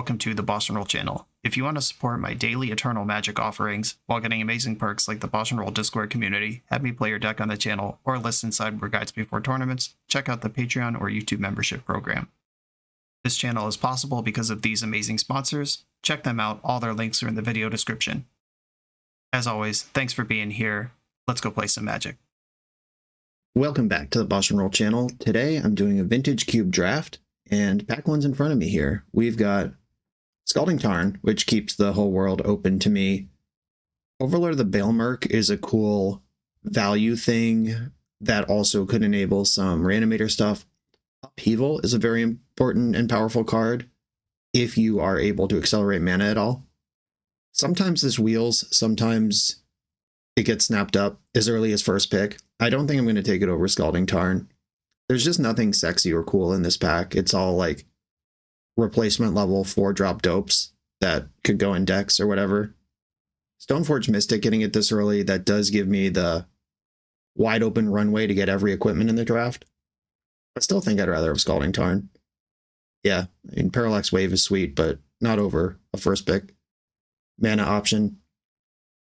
welcome to the BoshNRoll channel. If you want to support my daily Eternal Magic offerings while getting amazing perks like the BoshNRoll Discord community, have me play your deck on the channel, or listen sideboard guides before tournaments, check out the Patreon or YouTube membership program. This channel is possible because of these amazing sponsors. Check them out, all their links are in the video description. As always, thanks for being here. Let's go play some Magic. Welcome back to the BoshNRoll channel. Today I'm doing a Vintage Cube draft, and pack one's in front of me here. We've got Scalding Tarn, which keeps the whole world open to me. Overlord of the Baelmerk is a cool value thing that also could enable some Reanimator stuff. Upheaval is a very important and powerful card if you are able to accelerate mana at all. Sometimes this wheels, sometimes it gets snapped up as early as first pick. I don't think I'm going to take it over Scalding Tarn. There's just nothing sexy or cool in this pack. It's all like replacement level 4-drop dopes that could go in decks or whatever. Stoneforge Mystic getting it this early, that does give me the wide open runway to get every equipment in the draft. I still think I'd rather have Scalding Tarn. Yeah, I mean, Parallax Wave is sweet, but not over a first pick. Mana option.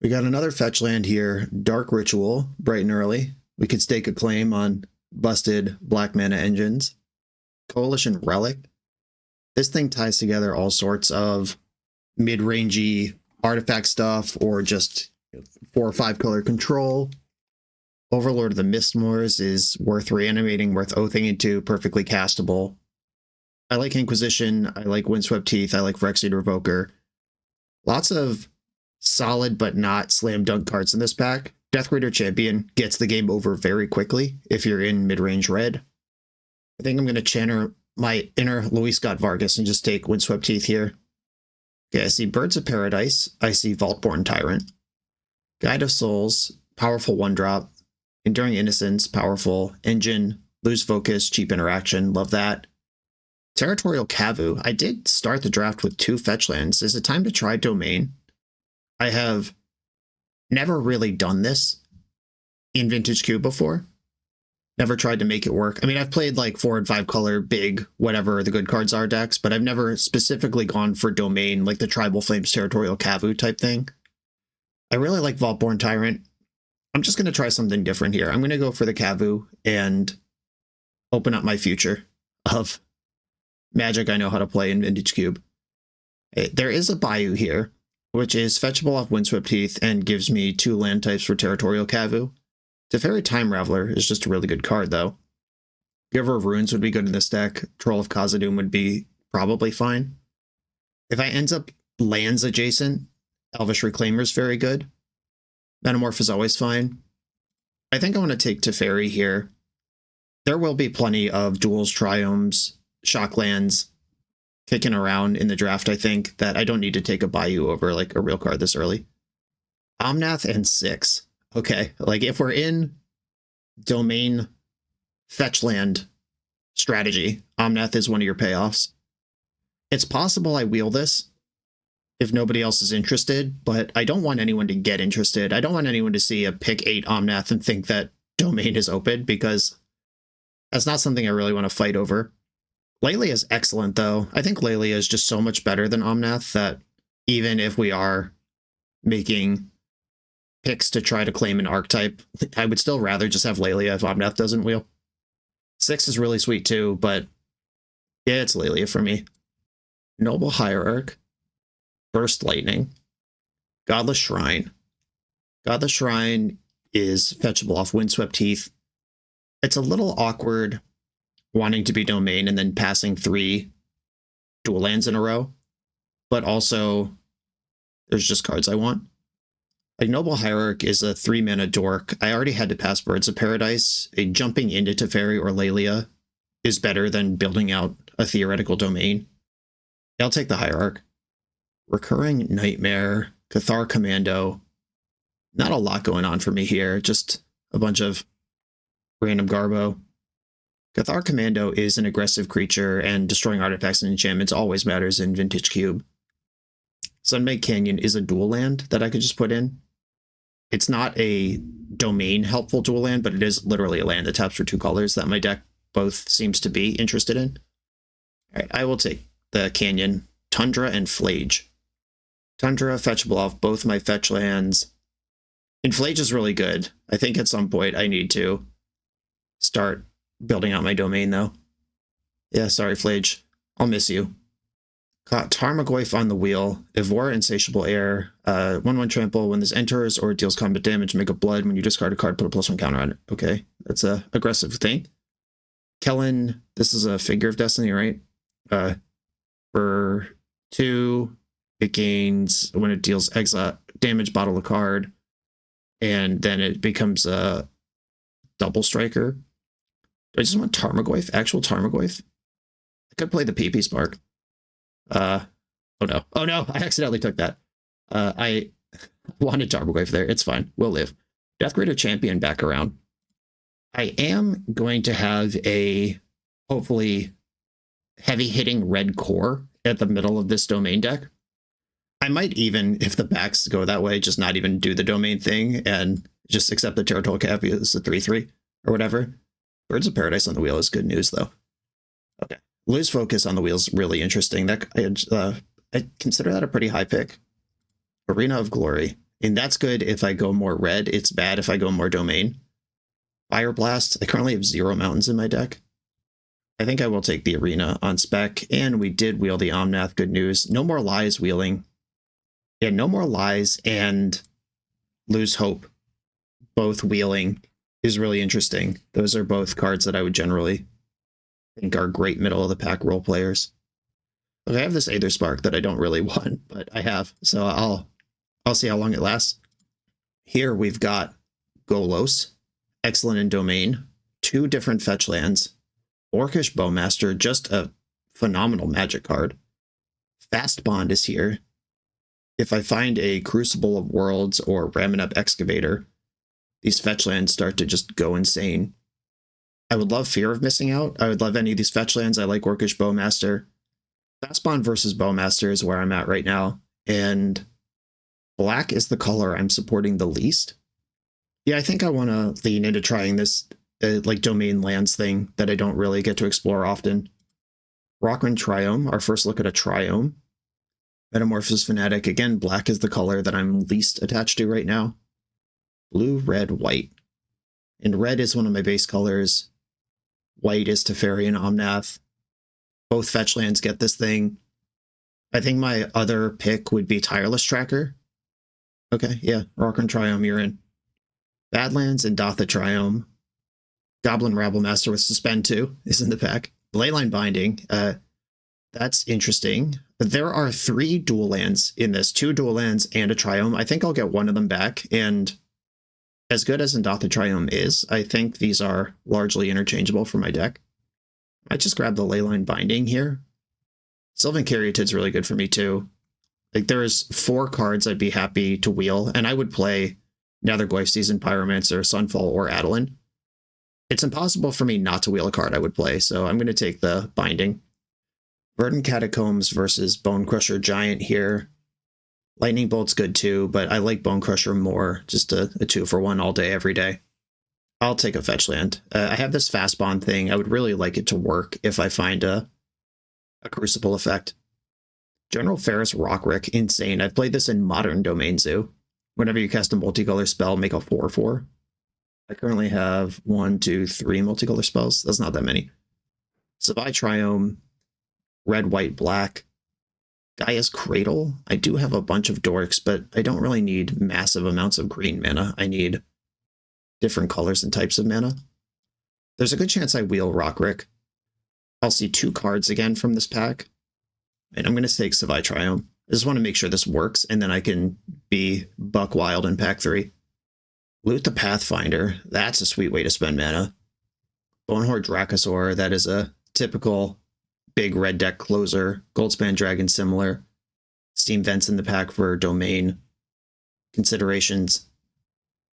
We got another fetch land here, Dark Ritual, bright and early. We could stake a claim on busted black mana engines. Coalition Relic. This thing ties together all sorts of mid-rangey artifact stuff, or just 4 or 5 color control. Overlord of the Mistmoors is worth reanimating, worth oathing into, perfectly castable. I like Inquisition, I like Windswept Teeth, I like Phyrexian Revoker. Lots of solid but not slam dunk cards in this pack. Deathgrider Champion gets the game over very quickly if you're in mid-range red. I think I'm going to channel my inner Luis Scott Vargas and just take Windswept Teeth here. Okay, I see Birds of Paradise. I see Vaultborn Tyrant. Guide of Souls, powerful 1-drop. Enduring Innocence, powerful. Engine, lose focus, cheap interaction, love that. Territorial Kavu. I did start the draft with 2 fetch lands. Is it time to try Domain? I have never really done this in Vintage Cube before. Never tried to make it work. I mean, I've played like 4 and 5 color, big, whatever the good cards are decks, but I've never specifically gone for Domain, like the Tribal Flames Territorial Kavu type thing. I really like Vaultborn Tyrant. I'm just going to try something different here. I'm going to go for the Kavu and open up my future of Magic I know how to play in Vintage Cube. There is a Bayou here, which is fetchable off Windswept Teeth and gives me 2 land types for Territorial Kavu. Teferi Time Raveler is just a really good card, though. Giver of Runes would be good in this deck. Troll of Khazad-dûm would be probably fine. If I end up lands adjacent, Elvish Reclaimer is very good. Metamorph is always fine. I think I want to take Teferi here. There will be plenty of Duels, Triomes, Shocklands kicking around in the draft, I think, that I don't need to take a Bayou over like a real card this early. Omnath and 6. Okay, like if we're in Domain fetch land strategy, Omnath is one of your payoffs. It's possible I wheel this if nobody else is interested, but I don't want anyone to get interested. I don't want anyone to see a pick 8 Omnath and think that Domain is open, because that's not something I really want to fight over. Lelia is excellent, though. I think Lelia is just so much better than Omnath that even if we are making picks to try to claim an archetype, I would still rather just have Lelia if Omnath doesn't wheel. 6 is really sweet, too, but yeah, it's Lelia for me. Noble Hierarch, Burst Lightning, Godless Shrine. Godless Shrine is fetchable off Windswept Teeth. It's a little awkward wanting to be Domain and then passing 3 dual lands in a row, but also there's just cards I want. Like Noble Hierarch is a 3-mana dork. I already had to pass Birds of Paradise. Jumping into Teferi or Lelia is better than building out a theoretical Domain. I'll take the Hierarch. Recurring Nightmare, Cathar Commando. Not a lot going on for me here, just a bunch of random garbo. Cathar Commando is an aggressive creature, and destroying artifacts and enchantments always matters in Vintage Cube. Sunbaked Canyon is a dual land that I could just put in. It's not a Domain helpful dual land, but it is literally a land that taps for 2 colors that my deck both seems to be interested in. All right, I will take the Canyon Tundra and Flage. Tundra, fetchable off both my fetch lands. And Flage is really good. I think at some point I need to start building out my domain, though. Yeah, sorry, Flage. I'll miss you. Caught Tarmogoyf on the wheel. Ivor, Insatiable Air. 1/1 trample. When this enters or deals combat damage, make a blood. When you discard a card, put a +1 counter on it. Okay, that's a aggressive thing. Kellen, this is a Figure of Destiny, right? For 2, it gains when it deals exile damage, bottle a card, and then it becomes a double striker. Do I just want Tarmogoyf? Actual Tarmogoyf? I could play the PP Spark. Oh no. Oh no, I accidentally took that. I wanted Tarmogoyf there. It's fine. We'll live. Deathgrider Champion back around. I am going to have a hopefully heavy hitting red core at the middle of this domain deck. I might even, if the backs go that way, just not even do the domain thing and just accept the Territorial Cap as a 3/3 or whatever. Birds of Paradise on the wheel is good news, though. Okay. Lose Focus on the wheel is really interesting. That I consider that a pretty high pick. Arena of Glory. And that's good if I go more red. It's bad if I go more domain. Fire Blast. I currently have 0 mountains in my deck. I think I will take the Arena on spec. And we did wheel the Omnath. Good news. No more Lies wheeling. Yeah, no more Lies and Lose Hope. Both wheeling is really interesting. Those are both cards that I would generally think are great middle of the pack role players. Okay, I have this Aether Spark that I don't really want, but I have, so I'll see how long it lasts. Here we've got Golos, excellent in domain, 2 different fetch lands, Orcish Bowmaster, just a phenomenal magic card. Fast Bond is here. If I find a Crucible of Worlds or Ramming Up Excavator, these fetch lands start to just go insane. I would love Fear of Missing Out. I would love any of these fetch lands. I like Orcish Bowmaster. Fastbond versus Bowmaster is where I'm at right now. And black is the color I'm supporting the least. Yeah, I think I want to lean into trying this like domain lands thing that I don't really get to explore often. Rockman Triome, our first look at a Triome. Metamorphosis Fanatic. Again, black is the color that I'm least attached to right now. Blue, red, white. And red is one of my base colors. White is Teferi and Omnath. Both fetch lands get this thing. I think my other pick would be Tireless Tracker. Okay, yeah. Rockman Triome, you're in. Badlands and Dotha Triome. Goblin Rabblemaster with Suspend 2 is in the pack. Leyline Binding. That's interesting. There are 3 dual lands in this. 2 dual lands and a Triome. I think I'll get one of them back. And as good as Dotha Triome is, I think these are largely interchangeable for my deck. I just grab the Leyline Binding here. Sylvan Caryatid's really good for me too. Like there's 4 cards I'd be happy to wheel, and I would play Nethergoyf, Seasoned Pyromancer, Sunfall, or Adeline. It's impossible for me not to wheel a card I would play, so I'm going to take the Binding. Verdant Catacombs versus Bone Crusher Giant here. Lightning Bolt's good too, but I like Bone Crusher more. Just a 2-for-1 all day, every day. I'll take a fetch land. I have this Fast Bond thing. I would really like it to work if I find a Crucible effect. General Ferris Rockrick, insane. I've played this in Modern Domain Zoo. Whenever you cast a multicolor spell, make a 4/4. I currently have 1, 2, 3 multicolor spells. That's not that many. Savai Triome, red, white, black. Gaia's Cradle. I do have a bunch of dorks, but I don't really need massive amounts of green mana. I need different colors and types of mana. There's a good chance I wheel Rockrick. I'll see 2 cards again from this pack. And I'm going to take Savai Triome. I just want to make sure this works, and then I can be buck wild in pack 3. Loot the Pathfinder. That's a sweet way to spend mana. Bonehorde Dracosaur. That is a typical big red deck closer. Goldspan Dragon similar. Steam Vents in the pack for domain considerations.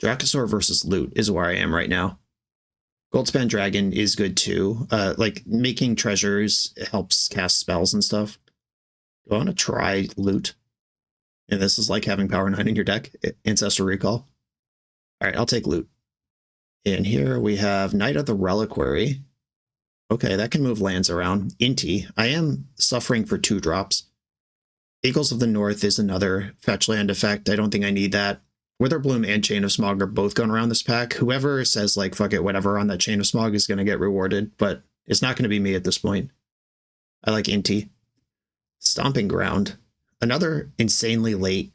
Dracosaur versus Loot is where I am right now. Goldspan Dragon is good too. Like making treasures helps cast spells and stuff. Do I want to try Loot? And this is like having Power 9 in your deck. Ancestral Recall. All right, I'll take Loot. And here we have Knight of the Reliquary. Okay, that can move lands around. Inti. I am suffering for 2 drops. Eagles of the North is another fetch land effect. I don't think I need that. Witherbloom and Chain of Smog are both going around this pack. Whoever says, like, fuck it, whatever on that Chain of Smog is going to get rewarded, but it's not going to be me at this point. I like Inti. Stomping Ground. Another insanely late,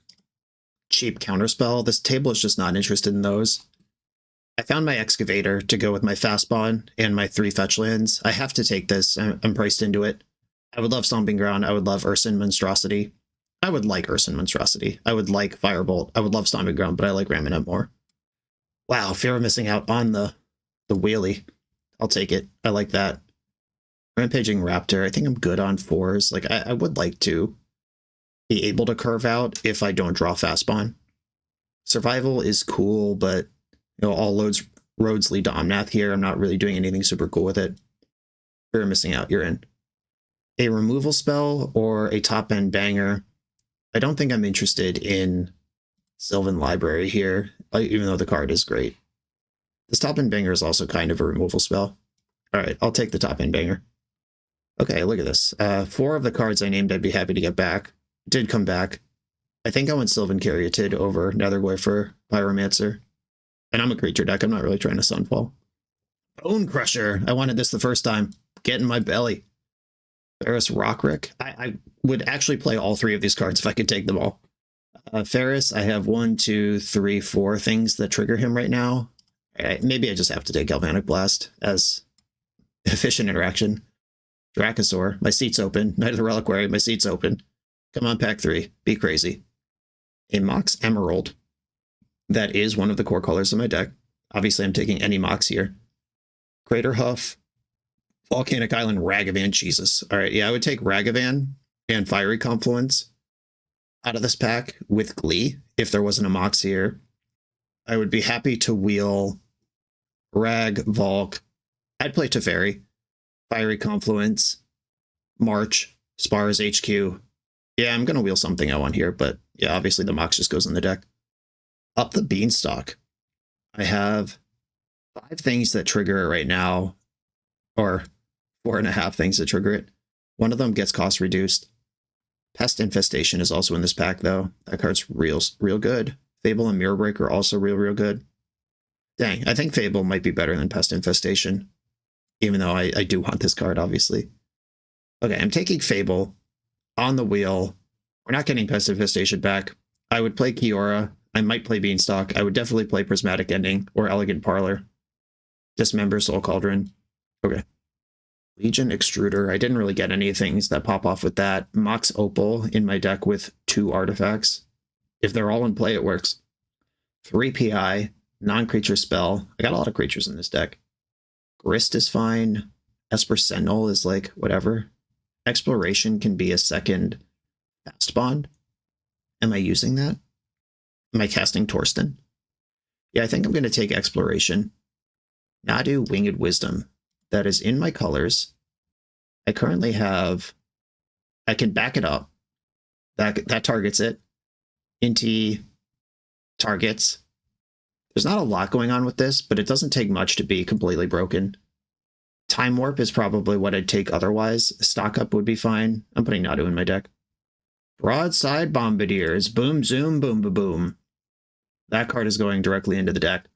cheap counterspell. This table is just not interested in those. I found my Excavator to go with my Fastbond and my 3 fetch lands. I have to take this. I'm priced into it. I would love Stomping Ground. I would love Urson Monstrosity. I would like Urson Monstrosity. I would like Firebolt. I would love Stomping Ground, but I like Raminette more. Wow, fear of missing out on the wheelie. I'll take it. I like that. Rampaging Raptor. I think I'm good on 4s. Like, I would like to be able to curve out if I don't draw Fastbond. Survival is cool, but all roads lead to Omnath here. I'm not really doing anything super cool with it. Fear of missing out. You're in. A removal spell or a top-end banger. I don't think I'm interested in Sylvan Library here, even though the card is great. This top-end banger is also kind of a removal spell. All right, I'll take the top-end banger. Okay, look at this. 4 of the cards I named I'd be happy to get back did come back. I think I went Sylvan Caryatid over Nethergoy for Pyromancer. And I'm a creature deck. I'm not really trying to Sunfall. Bone Crusher. I wanted this the first time. Get in my belly. Ferris Rockrick. I would actually play all 3 of these cards if I could take them all. Ferris, I have 1, 2, 3, 4 things that trigger him right now. Maybe I just have to take Galvanic Blast as efficient interaction. Dracosaur, my seat's open. Knight of the Reliquary, my seat's open. Come on, pack 3. Be crazy. A Mox Emerald. That is one of the core colors of my deck. Obviously, I'm taking any Mox here. Crater Huff. Volcanic Island, Ragavan. Jesus. All right, yeah, I would take Ragavan and Fiery Confluence out of this pack with Glee if there wasn't a Mox here. I would be happy to wheel Rag, Volk. I'd play Teferi, Fiery Confluence, March, Spars HQ. Yeah, I'm going to wheel something I want here, but yeah, obviously the Mox just goes in the deck. Up the Beanstalk. I have 5 things that trigger it right now, or 4.5 things that trigger it. One of them gets cost reduced. Pest Infestation is also in this pack, though. That card's real good. Fable and Mirror Breaker also real good. Dang, I think Fable might be better than Pest Infestation, even though I do want this card, obviously. Okay, I'm taking Fable on the wheel. We're not getting Pest Infestation back. I would play Kiora. I might play Beanstalk. I would definitely play Prismatic Ending or Elegant Parlor. Dismember Soul Cauldron. Okay. Legion Extruder. I didn't really get any things that pop off with that. Mox Opal in my deck with 2 artifacts. If they're all in play, it works. 3 PI. Non-creature spell. I got a lot of creatures in this deck. Grist is fine. Esper Sentinel is like whatever. Exploration can be a second fast bond. Am I using that? Am I casting Torsten? Yeah, I think I'm going to take Exploration. Nadu Winged Wisdom. That is in my colors. I currently have... I can back it up. That targets it. Inti targets. There's not a lot going on with this, but it doesn't take much to be completely broken. Time Warp is probably what I'd take otherwise. Stock Up would be fine. I'm putting Nadu in my deck. Broadside Bombardiers. Boom, zoom, boom, ba boom. That card is going directly into the deck.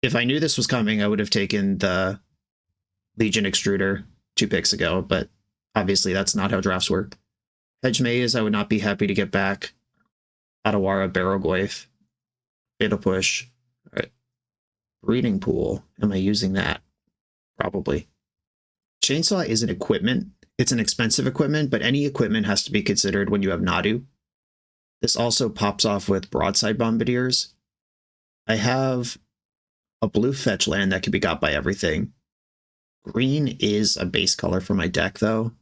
If I knew this was coming, I would have taken the Legion Extruder 2 picks ago, but obviously that's not how drafts work. Hedge Maze, I would not be happy to get back. Adawara, Barrowgoyf. Fatal Push. All right. Breeding Pool. Am I using that? Probably. Chainsaw is an equipment. It's an expensive equipment, but any equipment has to be considered when you have Nadu. This also pops off with Broadside Bombardiers. I have a blue fetch land that can be got by everything. Green is a base color for my deck, though.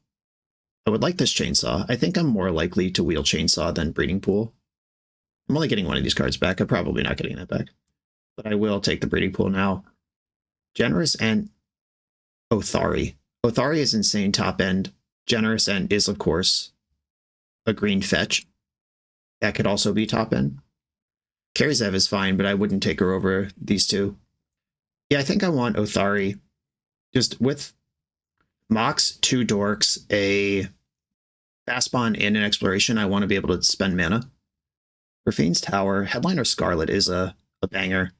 I would like this Chainsaw. I think I'm more likely to wheel Chainsaw than Breeding Pool. I'm only getting one of these cards back. I'm probably not getting that back. But I will take the Breeding Pool now. Generous and Othari. Othari is insane top end. Generous End is, of course, a green fetch. That could also be top end. Karizev is fine, but I wouldn't take her over these 2. Yeah, I think I want Othari. Just with Mox, 2 Dorks, a fast spawn and an exploration, I want to be able to spend mana. Rafine's Tower, Headliner Scarlet is a banger.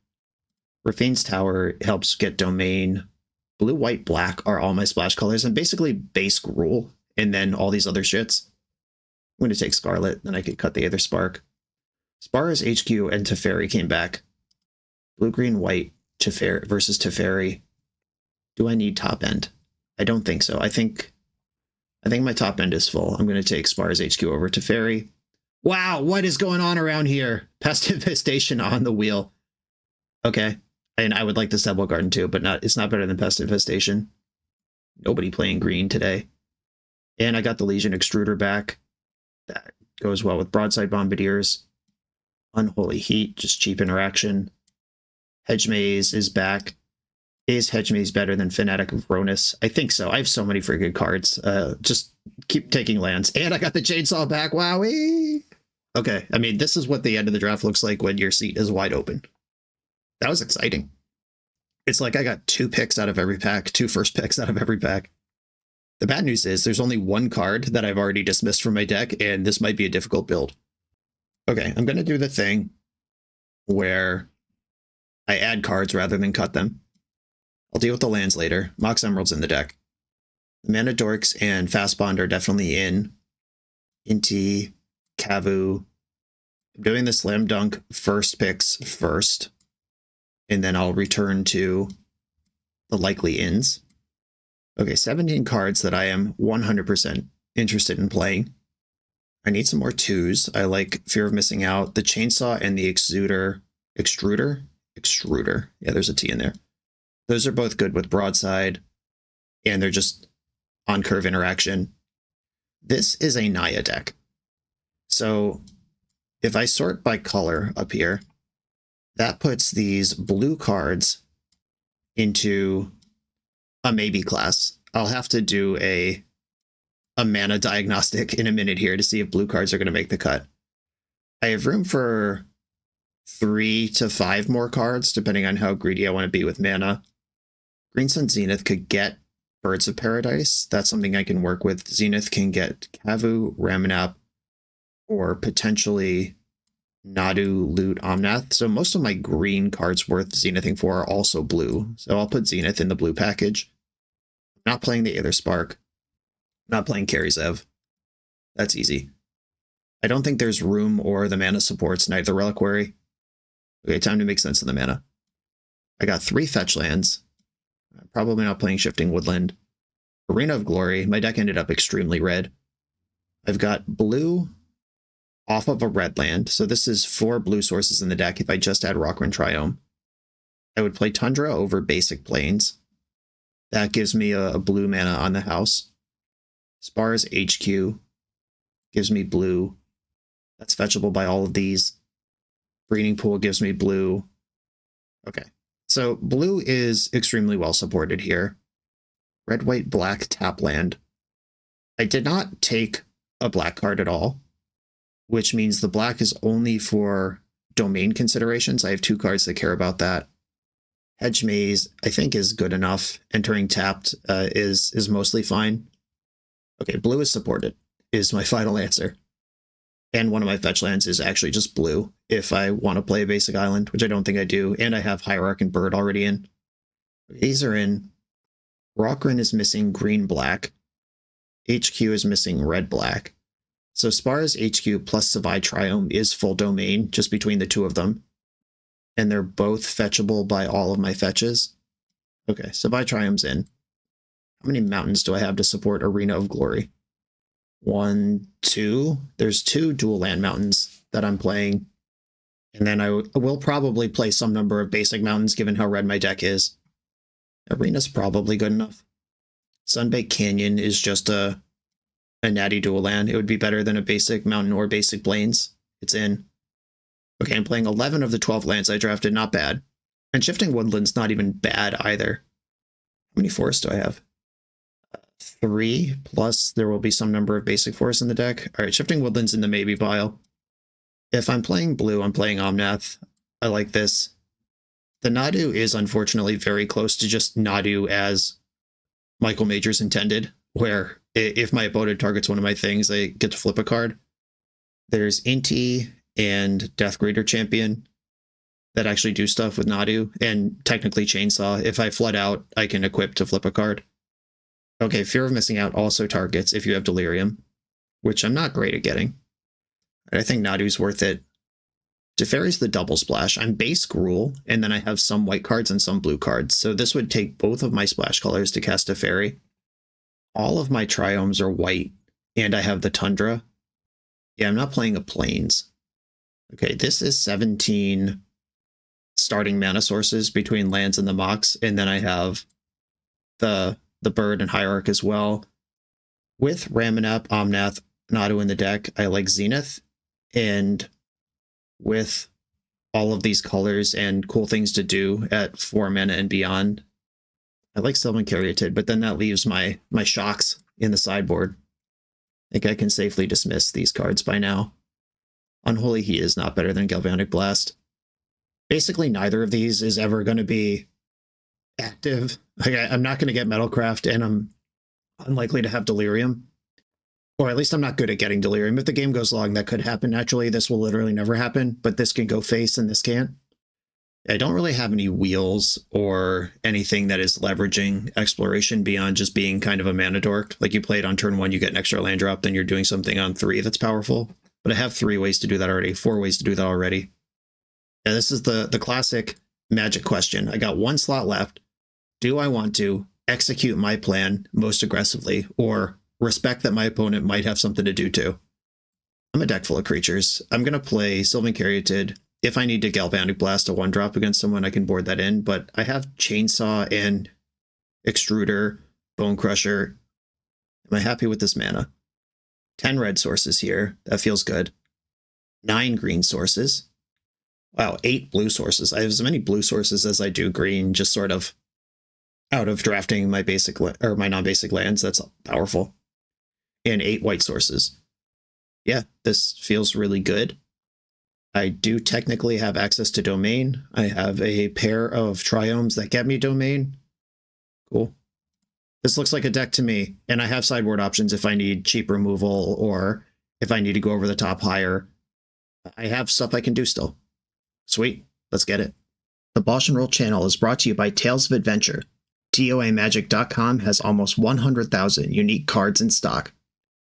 Rafine's Tower helps get domain. Blue, white, black are all my splash colors, and basically base rule, and then all these other shits. I'm going to take Scarlet, then I could cut the Aether Spark. Spar's HQ and Teferi came back. Blue, green, white, Teferi versus Teferi. Do I need top end? I don't think so. I think my top end is full. I'm going to take Spar's HQ over Teferi. Wow, what is going on around here? Pest Infestation on the wheel. Okay. And I would like the Stepwell Garden too, but it's not better than Pest Infestation. Nobody playing green today. And I got the Legion Extruder back. That goes well with Broadside Bombardiers. Unholy Heat, just cheap interaction. Hedge Maze is back. Is Hedge Maze better than Fanatic of Ronus? I think so. I have so many freaking cards. Just keep taking lands. And I got the Chainsaw back. Wowee! Okay, I mean, this is what the end of the draft looks like when your seat is wide open. That was exciting. It's like I got 2 picks out of every pack, 2 first picks out of every pack. The bad news is there's only 1 card that I've already dismissed from my deck, and this might be a difficult build. Okay, I'm going to do the thing where I add cards rather than cut them. I'll deal with the lands later. Mox Emerald's in the deck. The Mana Dorks and Fast Bond are definitely in. Inti, Kavu. I'm doing the Slam Dunk first picks first, and then I'll return to the likely ins. Okay, 17 cards that I am 100% interested in playing. I need some more 2s. I like Fear of Missing Out, the Chainsaw, and the Extruder. Yeah, there's a T in there. Those are both good with Broadside, and they're just on-curve interaction. This is a Naya deck. So if I sort by color up here, that puts these blue cards into a maybe class. I'll have to do a mana diagnostic in a minute here to see if blue cards are going to make the cut. I have room for 3 to 5 more cards, depending on how greedy I want to be with mana. Green Sun Zenith could get Birds of Paradise. That's something I can work with. Zenith can get Kavu, Ramanap, or potentially Nadu, Loot, Omnath. So most of my green cards worth Zenithing for are also blue. So I'll put Zenith in the blue package. I'm not playing the Aether Spark. I'm not playing Karizev. That's easy. I don't think there's room or the mana supports Night of the Reliquary. Okay, time to make sense of the mana. I got 3 fetch lands. I'm probably not playing Shifting Woodland. Arena of Glory. My deck ended up extremely red. I've got blue off of a red land. So this is 4 blue sources in the deck if I just add Rockrin Triome. I would play Tundra over Basic Plains. That gives me a blue mana on the house. Spar's HQ gives me blue. That's fetchable by all of these. Breeding Pool gives me blue. Okay, so blue is extremely well supported here. Red, white, black, tap land. I did not take a black card at all, which means the black is only for domain considerations. I have 2 cards that care about that. Hedge Maze, I think, is good enough. Entering tapped is mostly fine. Okay, blue is supported, is my final answer. And one of my fetch lands is actually just blue if I want to play a basic island, which I don't think I do. And I have Hierarch and Bird already in. These are in. Rockrin is missing green-black. HQ is missing red-black. So Spar's HQ plus Savai Triome is full domain, just between the 2 of them. And they're both fetchable by all of my fetches. Okay, Savai Triome's in. How many mountains do I have to support Arena of Glory? 1, 2. There's 2 dual land mountains that I'm playing. And then I will probably play some number of basic mountains given how red my deck is. Arena's probably good enough. Sunbaked Canyon is just a natty dual land. It would be better than a basic mountain or basic plains. It's in. Okay, I'm playing 11 of the 12 lands I drafted. Not bad. And Shifting Woodland's not even bad either. How many forests do I have? 3, plus there will be some number of basic forests in the deck. All right, Shifting Woodland's in the maybe pile. If I'm playing blue, I'm playing Omnath. I like this. The Nadu is unfortunately very close to just Nadu as Michael Majors intended where if my opponent targets one of my things, I get to flip a card. There's Inti and Deathgreater Champion that actually do stuff with Nadu, and technically Chainsaw. If I flood out, I can equip to flip a card. Okay, Fear of Missing Out also targets if you have Delirium, which I'm not great at getting. I think Nadu's worth it. Teferi's the double splash. I'm base Gruul, and then I have some white cards and some blue cards. So this would take both of my splash colors to cast Teferi. All of my Triomes are white, and I have the Tundra. Yeah, I'm not playing a Plains. Okay, this is 17 starting mana sources between lands and the Mox, and then I have the Bird and Hierarch as well. With Ramunap, Omnath, Nadu in the deck, I like Zenith, and with all of these colors and cool things to do at 4 mana and beyond, I like Sylvan Caryatid, but then that leaves my shocks in the sideboard. I think I can safely dismiss these cards by now. Unholy Heat is not better than Galvanic Blast. Basically, neither of these is ever going to be active. Like, I'm not going to get Metalcraft, and I'm unlikely to have Delirium. Or at least I'm not good at getting Delirium. If the game goes long, that could happen naturally. This will literally never happen, but this can go face and this can't. I don't really have any wheels or anything that is leveraging exploration beyond just being kind of a mana dork. Like, you play it on turn 1, you get an extra land drop, then you're doing something on 3 that's powerful. But I have 3 ways to do that already, 4 ways to do that already. Yeah, this is the classic Magic question. I got 1 slot left. Do I want to execute my plan most aggressively, or respect that my opponent might have something to do too? I'm a deck full of creatures. I'm going to play Sylvan Caryatid. If I need to Galvanic Blast a 1-drop against someone, I can board that in, but I have Chainsaw and Extruder, Bone Crusher. Am I happy with this mana? 10 red sources here. That feels good. 9 green sources. Wow, 8 blue sources. I have as many blue sources as I do green, just sort of out of drafting my basic or my non-basic lands. That's powerful. And 8 white sources. Yeah, this feels really good. I do technically have access to Domain. I have a pair of Triomes that get me Domain. Cool. This looks like a deck to me, and I have sideboard options if I need cheap removal or if I need to go over the top higher. I have stuff I can do still. Sweet, let's get it. The BoshNRoll channel is brought to you by Tales of Adventure. TOAMagic.com has almost 100,000 unique cards in stock.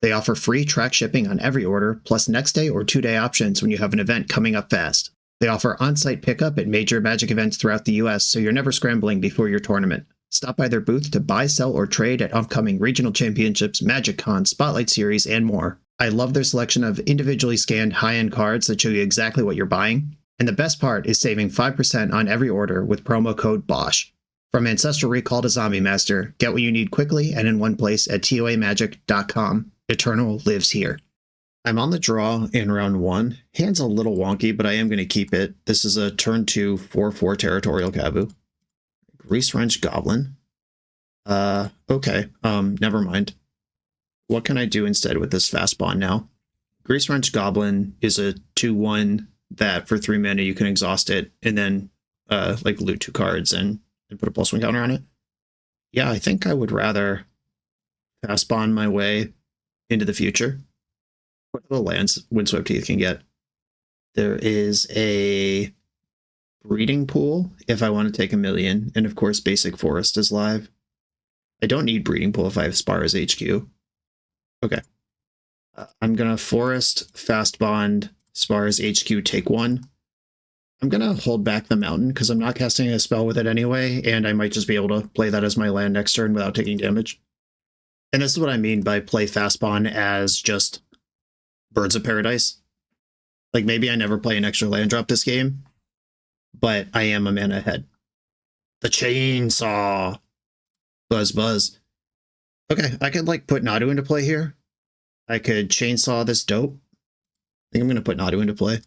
They offer free track shipping on every order, plus next day or 2-day options when you have an event coming up fast. They offer on-site pickup at major Magic events throughout the US, so you're never scrambling before your tournament. Stop by their booth to buy, sell, or trade at upcoming regional championships, Magic Con, Spotlight Series, and more. I love their selection of individually scanned high-end cards that show you exactly what you're buying. And the best part is saving 5% on every order with promo code BOSH. From Ancestral Recall to Zombie Master, get what you need quickly and in one place at TOAMagic.com. Eternal lives here. I'm on the draw in round 1. Hand's a little wonky, but I am going to keep it. This is a turn 2 4/4 Territorial Kavu. Grease Wrench Goblin. Okay. Never mind. What can I do instead with this fast bond now? Grease Wrench Goblin is a 2/1 that for 3 mana you can exhaust it and then like loot 2 cards and put a pulse wing counter on it. Yeah, I think I would rather fast bond my way into the future. What are the lands Windswept Heath can get? There is a breeding pool if I want to take 1,000,000, and of course Basic Forest is live. I don't need breeding pool if I have Spara's HQ. Okay. I'm gonna Forest, Fast Bond, Spara's HQ, take 1. I'm gonna hold back the Mountain because I'm not casting a spell with it anyway, and I might just be able to play that as my land next turn without taking damage. And this is what I mean by play Fast Bond as just Birds of Paradise. Like, maybe I never play an extra land drop this game, but I am a mana ahead. The Chainsaw! Buzz, buzz. Okay, I could, like, put Nadu into play here. I could Chainsaw this dope. I think I'm going to put Nadu into play.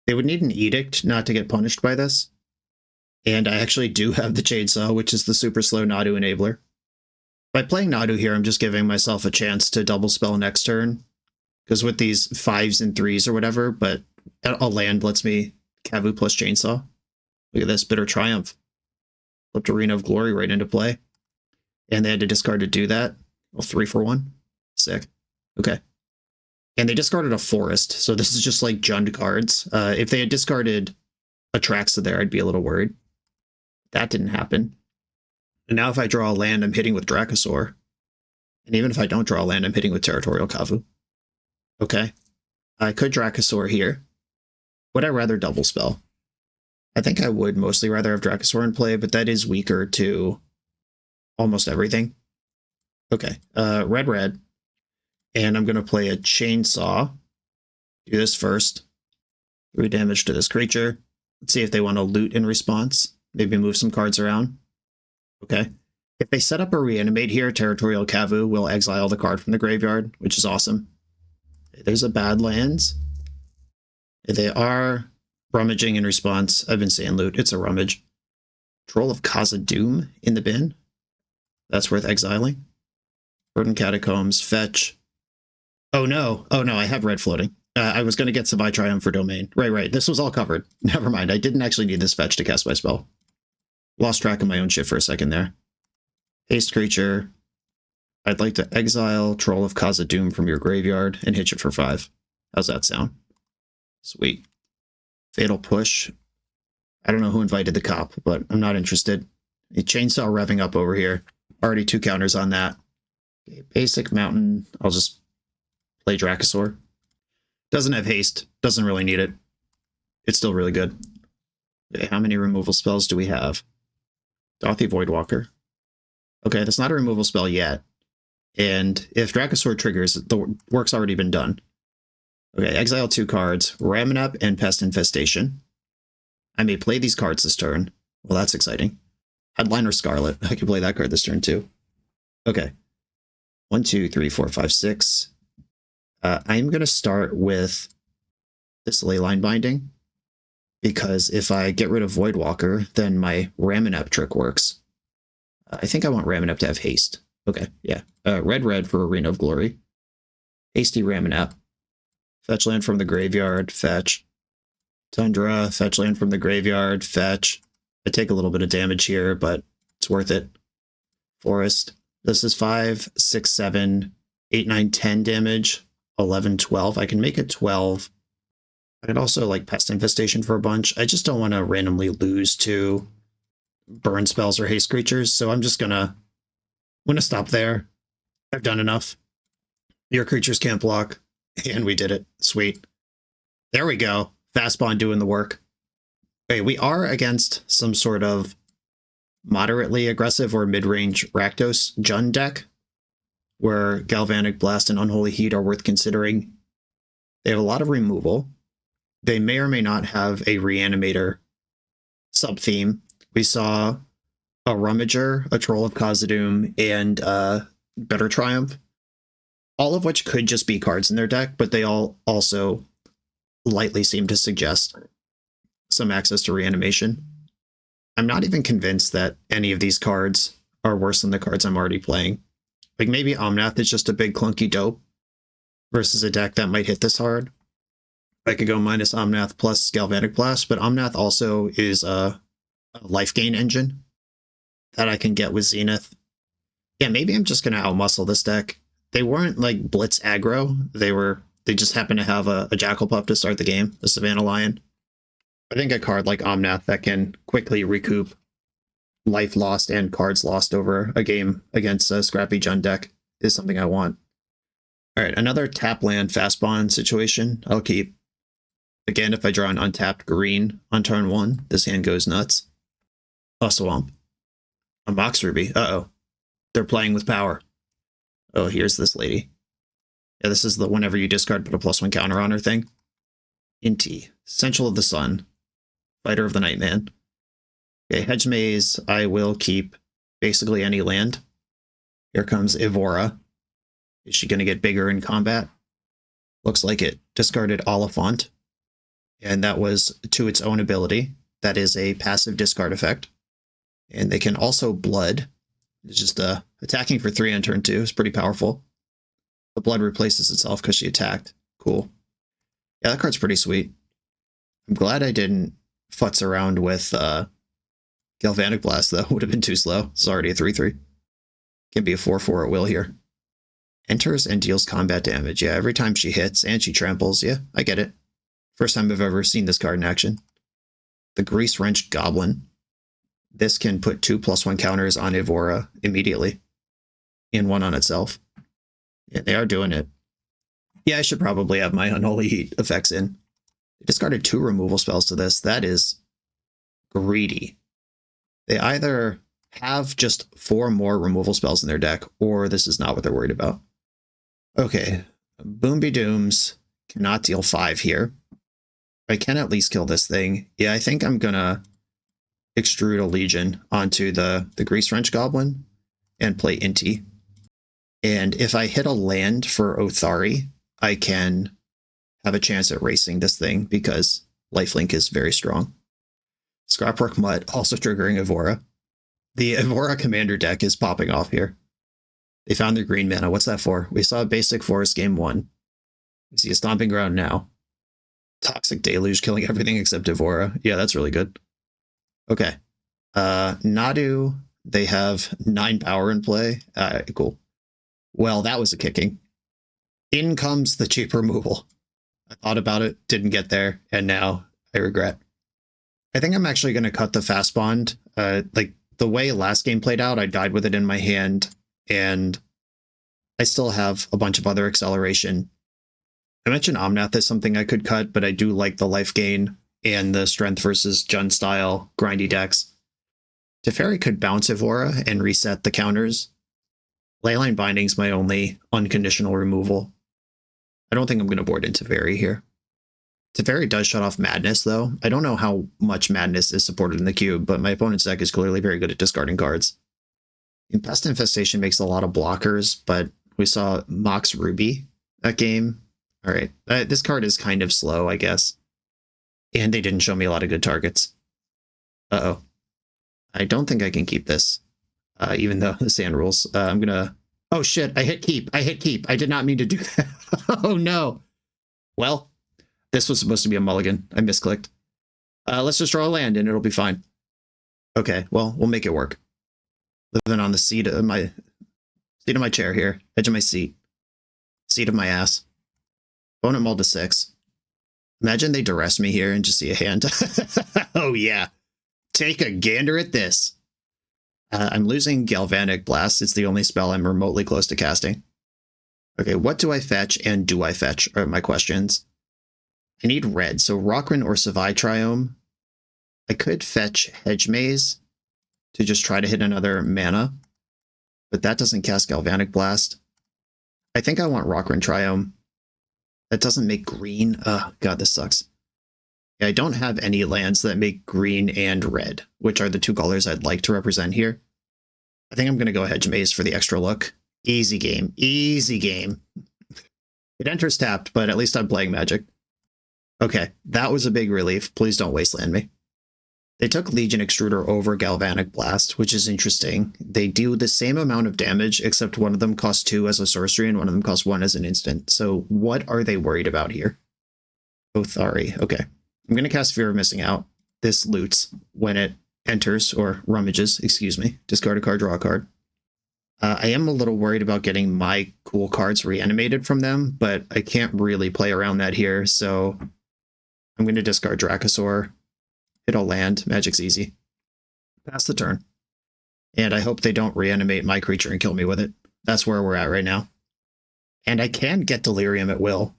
They would need an edict not to get punished by this. And I actually do have the Chainsaw, which is the super slow Nadu enabler. By playing Nadu here, I'm just giving myself a chance to double spell next turn. Because with these 5s and 3s or whatever, but a land lets me Kavu plus Chainsaw. Look at this, Bitter Triumph. Flipped Arena of Glory right into play. And they had to discard to do that. Well, 3 for 1. Sick. Okay. And they discarded a forest, so this is just like Jund cards. If they had discarded Atraxa there, I'd be a little worried. That didn't happen. And now if I draw a land, I'm hitting with Dracosaur. And even if I don't draw a land, I'm hitting with Territorial Kavu. Okay. I could Dracosaur here. Would I rather double spell? I think I would mostly rather have Dracosaur in play, but that is weaker to almost everything. Okay. Red. And I'm going to play a Chainsaw. Do this first. 3 damage to this creature. Let's see if they want to loot in response. Maybe move some cards around. Okay. If they set up a reanimate here, Territorial Kavu will exile the card from the graveyard, which is awesome. There's a Badlands. They are rummaging in response. I've been saying loot. It's a rummage. Troll of Khazad-dûm in the bin. That's worth exiling. Verdant Catacombs, fetch. Oh no, I have red floating. I was going to get Savai Triumph for Domain. Right. This was all covered. Never mind. I didn't actually need this fetch to cast my spell. Lost track of my own shit for a second there. Haste creature. I'd like to exile Troll of Khazad-dûm from your graveyard and hit you for 5. How's that sound? Sweet. Fatal Push. I don't know who invited the cop, but I'm not interested. A Chainsaw revving up over here. Already 2 counters on that. Okay, basic Mountain. I'll just play Dracosaur. Doesn't have haste. Doesn't really need it. It's still really good. Okay, how many removal spells do we have? Dauthi Voidwalker. Okay, that's not a removal spell yet. And if Dracosaur triggers, the work's already been done. Okay, exile 2 cards. Ramunap and Pest Infestation. I may play these cards this turn. Well, that's exciting. Headliner Scarlet. I can play that card this turn too. Okay. 1, 2, 3, 4, 5, 6. I'm going to start with this Leyline Binding, because if I get rid of Voidwalker, then my Ramunap trick works. I think I want Ramunap to have haste. Okay, yeah. Red for Arena of Glory. Hasty Ramunap. Fetch land from the graveyard, fetch. Tundra, fetch land from the graveyard, fetch. I take a little bit of damage here, but it's worth it. Forest. This is 5, 6, 7, 8, 9, 10 damage. 11, 12. I can make it 12. I could also like Pest Infestation for a bunch. I just don't want to randomly lose to burn spells or haste creatures, so I'm just gonna stop there. I've done enough. Your creatures can't block, and we did it. Sweet. There we go. Fastbond doing the work. Okay, we are against some sort of moderately aggressive or mid-range Rakdos Jund deck, where Galvanic Blast and Unholy Heat are worth considering. They have a lot of removal. They may or may not have a Reanimator sub-theme. We saw a Rummager, a Troll of Khazad-dûm, and Better Triumph, all of which could just be cards in their deck, but they all also lightly seem to suggest some access to reanimation. I'm not even convinced that any of these cards are worse than the cards I'm already playing. Like maybe Omnath is just a big clunky dope versus a deck that might hit this hard. I could go minus Omnath plus Galvanic Blast, but Omnath also is a life gain engine that I can get with Zenith. Yeah, maybe I'm just going to outmuscle this deck. They weren't like blitz aggro. They just happen to have a Jackal Pup to start the game, the Savannah Lion. I think a card like Omnath that can quickly recoup life lost and cards lost over a game against a scrappy Jund deck is something I want. All right, another tap land fastbond situation I'll keep. Again, if I draw an untapped green on turn 1, this hand goes nuts. A swamp. A Mox Ruby. Uh-oh. They're playing with power. Oh, here's this lady. Yeah, this is the whenever you discard, put a +1 counter on her thing. Inti. Essential of the Sun. Fighter of the Nightman. Okay, Hedge Maze, I will keep basically any land. Here comes Evora. Is she going to get bigger in combat? Looks like it. Discarded Oliphant. And that was to its own ability. That is a passive discard effect. And they can also Blood. It's just attacking for 3 on turn 2 is pretty powerful. The Blood replaces itself because she attacked. Cool. Yeah, that card's pretty sweet. I'm glad I didn't futz around with Galvanic Blast, though. Would have been too slow. It's already a 3/3. Can be a 4/4 at will here. Enters and deals combat damage. Yeah, every time she hits and she tramples. Yeah, I get it. First time I've ever seen this card in action. The Grease Wrench Goblin. This can put 2+1 counters on Evora immediately. And one on itself. Yeah, they are doing it. Yeah, I should probably have my Unholy Heat effects in. They discarded 2 removal spells to this. That is greedy. They either have just 4 more removal spells in their deck, or this is not what they're worried about. Okay, Boomby Dooms cannot deal 5 here. I can at least kill this thing. Yeah, I think I'm gonna extrude a Legion onto the Grease Wrench Goblin and play Inti. And if I hit a land for Othari, I can have a chance at racing this thing because lifelink is very strong. Scrapwork Mutt also triggering Evora. The Evora Commander deck is popping off here. They found their green mana. What's that for? We saw a basic forest game 1. We see a Stomping Ground now. Toxic Deluge killing everything except Evora. Yeah, that's really good. Okay. Nadu, they have 9 power in play. Cool. Well, that was a kicking. In comes the cheap removal. I thought about it, didn't get there, and now I regret. I think I'm actually going to cut the fast bond. Like the way last game played out, I died with it in my hand, and I still have a bunch of other acceleration. I mentioned Omnath is something I could cut, but I do like the life gain and the strength versus Jund style grindy decks. Teferi could bounce Evora and reset the counters. Leyline Binding's my only unconditional removal. I don't think I'm going to board into Teferi here. Teferi does shut off Madness, though. I don't know how much Madness is supported in the cube, but my opponent's deck is clearly very good at discarding cards. Pest Infestation makes a lot of blockers, but we saw Mox Ruby that game. All right, this card is kind of slow, I guess. And they didn't show me a lot of good targets. Uh-oh. I don't think I can keep this, even though the sand rules. I'm gonna... Oh shit, I hit keep. I hit keep. I did not mean to do that. Oh no. Well, this was supposed to be a mulligan. I misclicked. Let's just draw a land and it'll be fine. Okay, well, we'll make it work. Living on the seat of my chair here. Edge of my seat. Seat of my ass. Opponent mulled to 6. Imagine they duress me here and just see a hand. Oh yeah. Take a gander at this. I'm losing Galvanic Blast. It's the only spell I'm remotely close to casting. Okay, what do I fetch and do I fetch are my questions. I need red, so Rockrin or Savai Triome. I could fetch Hedge Maze to just try to hit another mana, but that doesn't cast Galvanic Blast. I think I want Rockrin Triome. That doesn't make green. God, this sucks. Yeah, I don't have any lands that make green and red, which are the 2 colors I'd like to represent here. I think I'm going to go Hedge Maze for the extra look. Easy game. Easy game. It enters tapped, but at least I'm playing Magic. Okay, that was a big relief. Please don't wasteland me. They took Legion Extruder over Galvanic Blast, which is interesting. They do the same amount of damage, except one of them costs 2 as a sorcery and one of them costs 1 as an instant. So what are they worried about here? Othari. Okay. I'm going to cast Fear of Missing Out. This loots when it enters, or rummages, excuse me. Discard a card, draw a card. I am a little worried about getting my cool cards reanimated from them, but I can't really play around that here, so I'm going to discard Dracosaur. Hit a land. Magic's easy. Pass the turn. And I hope they don't reanimate my creature and kill me with it. That's where we're at right now. And I can get Delirium at will.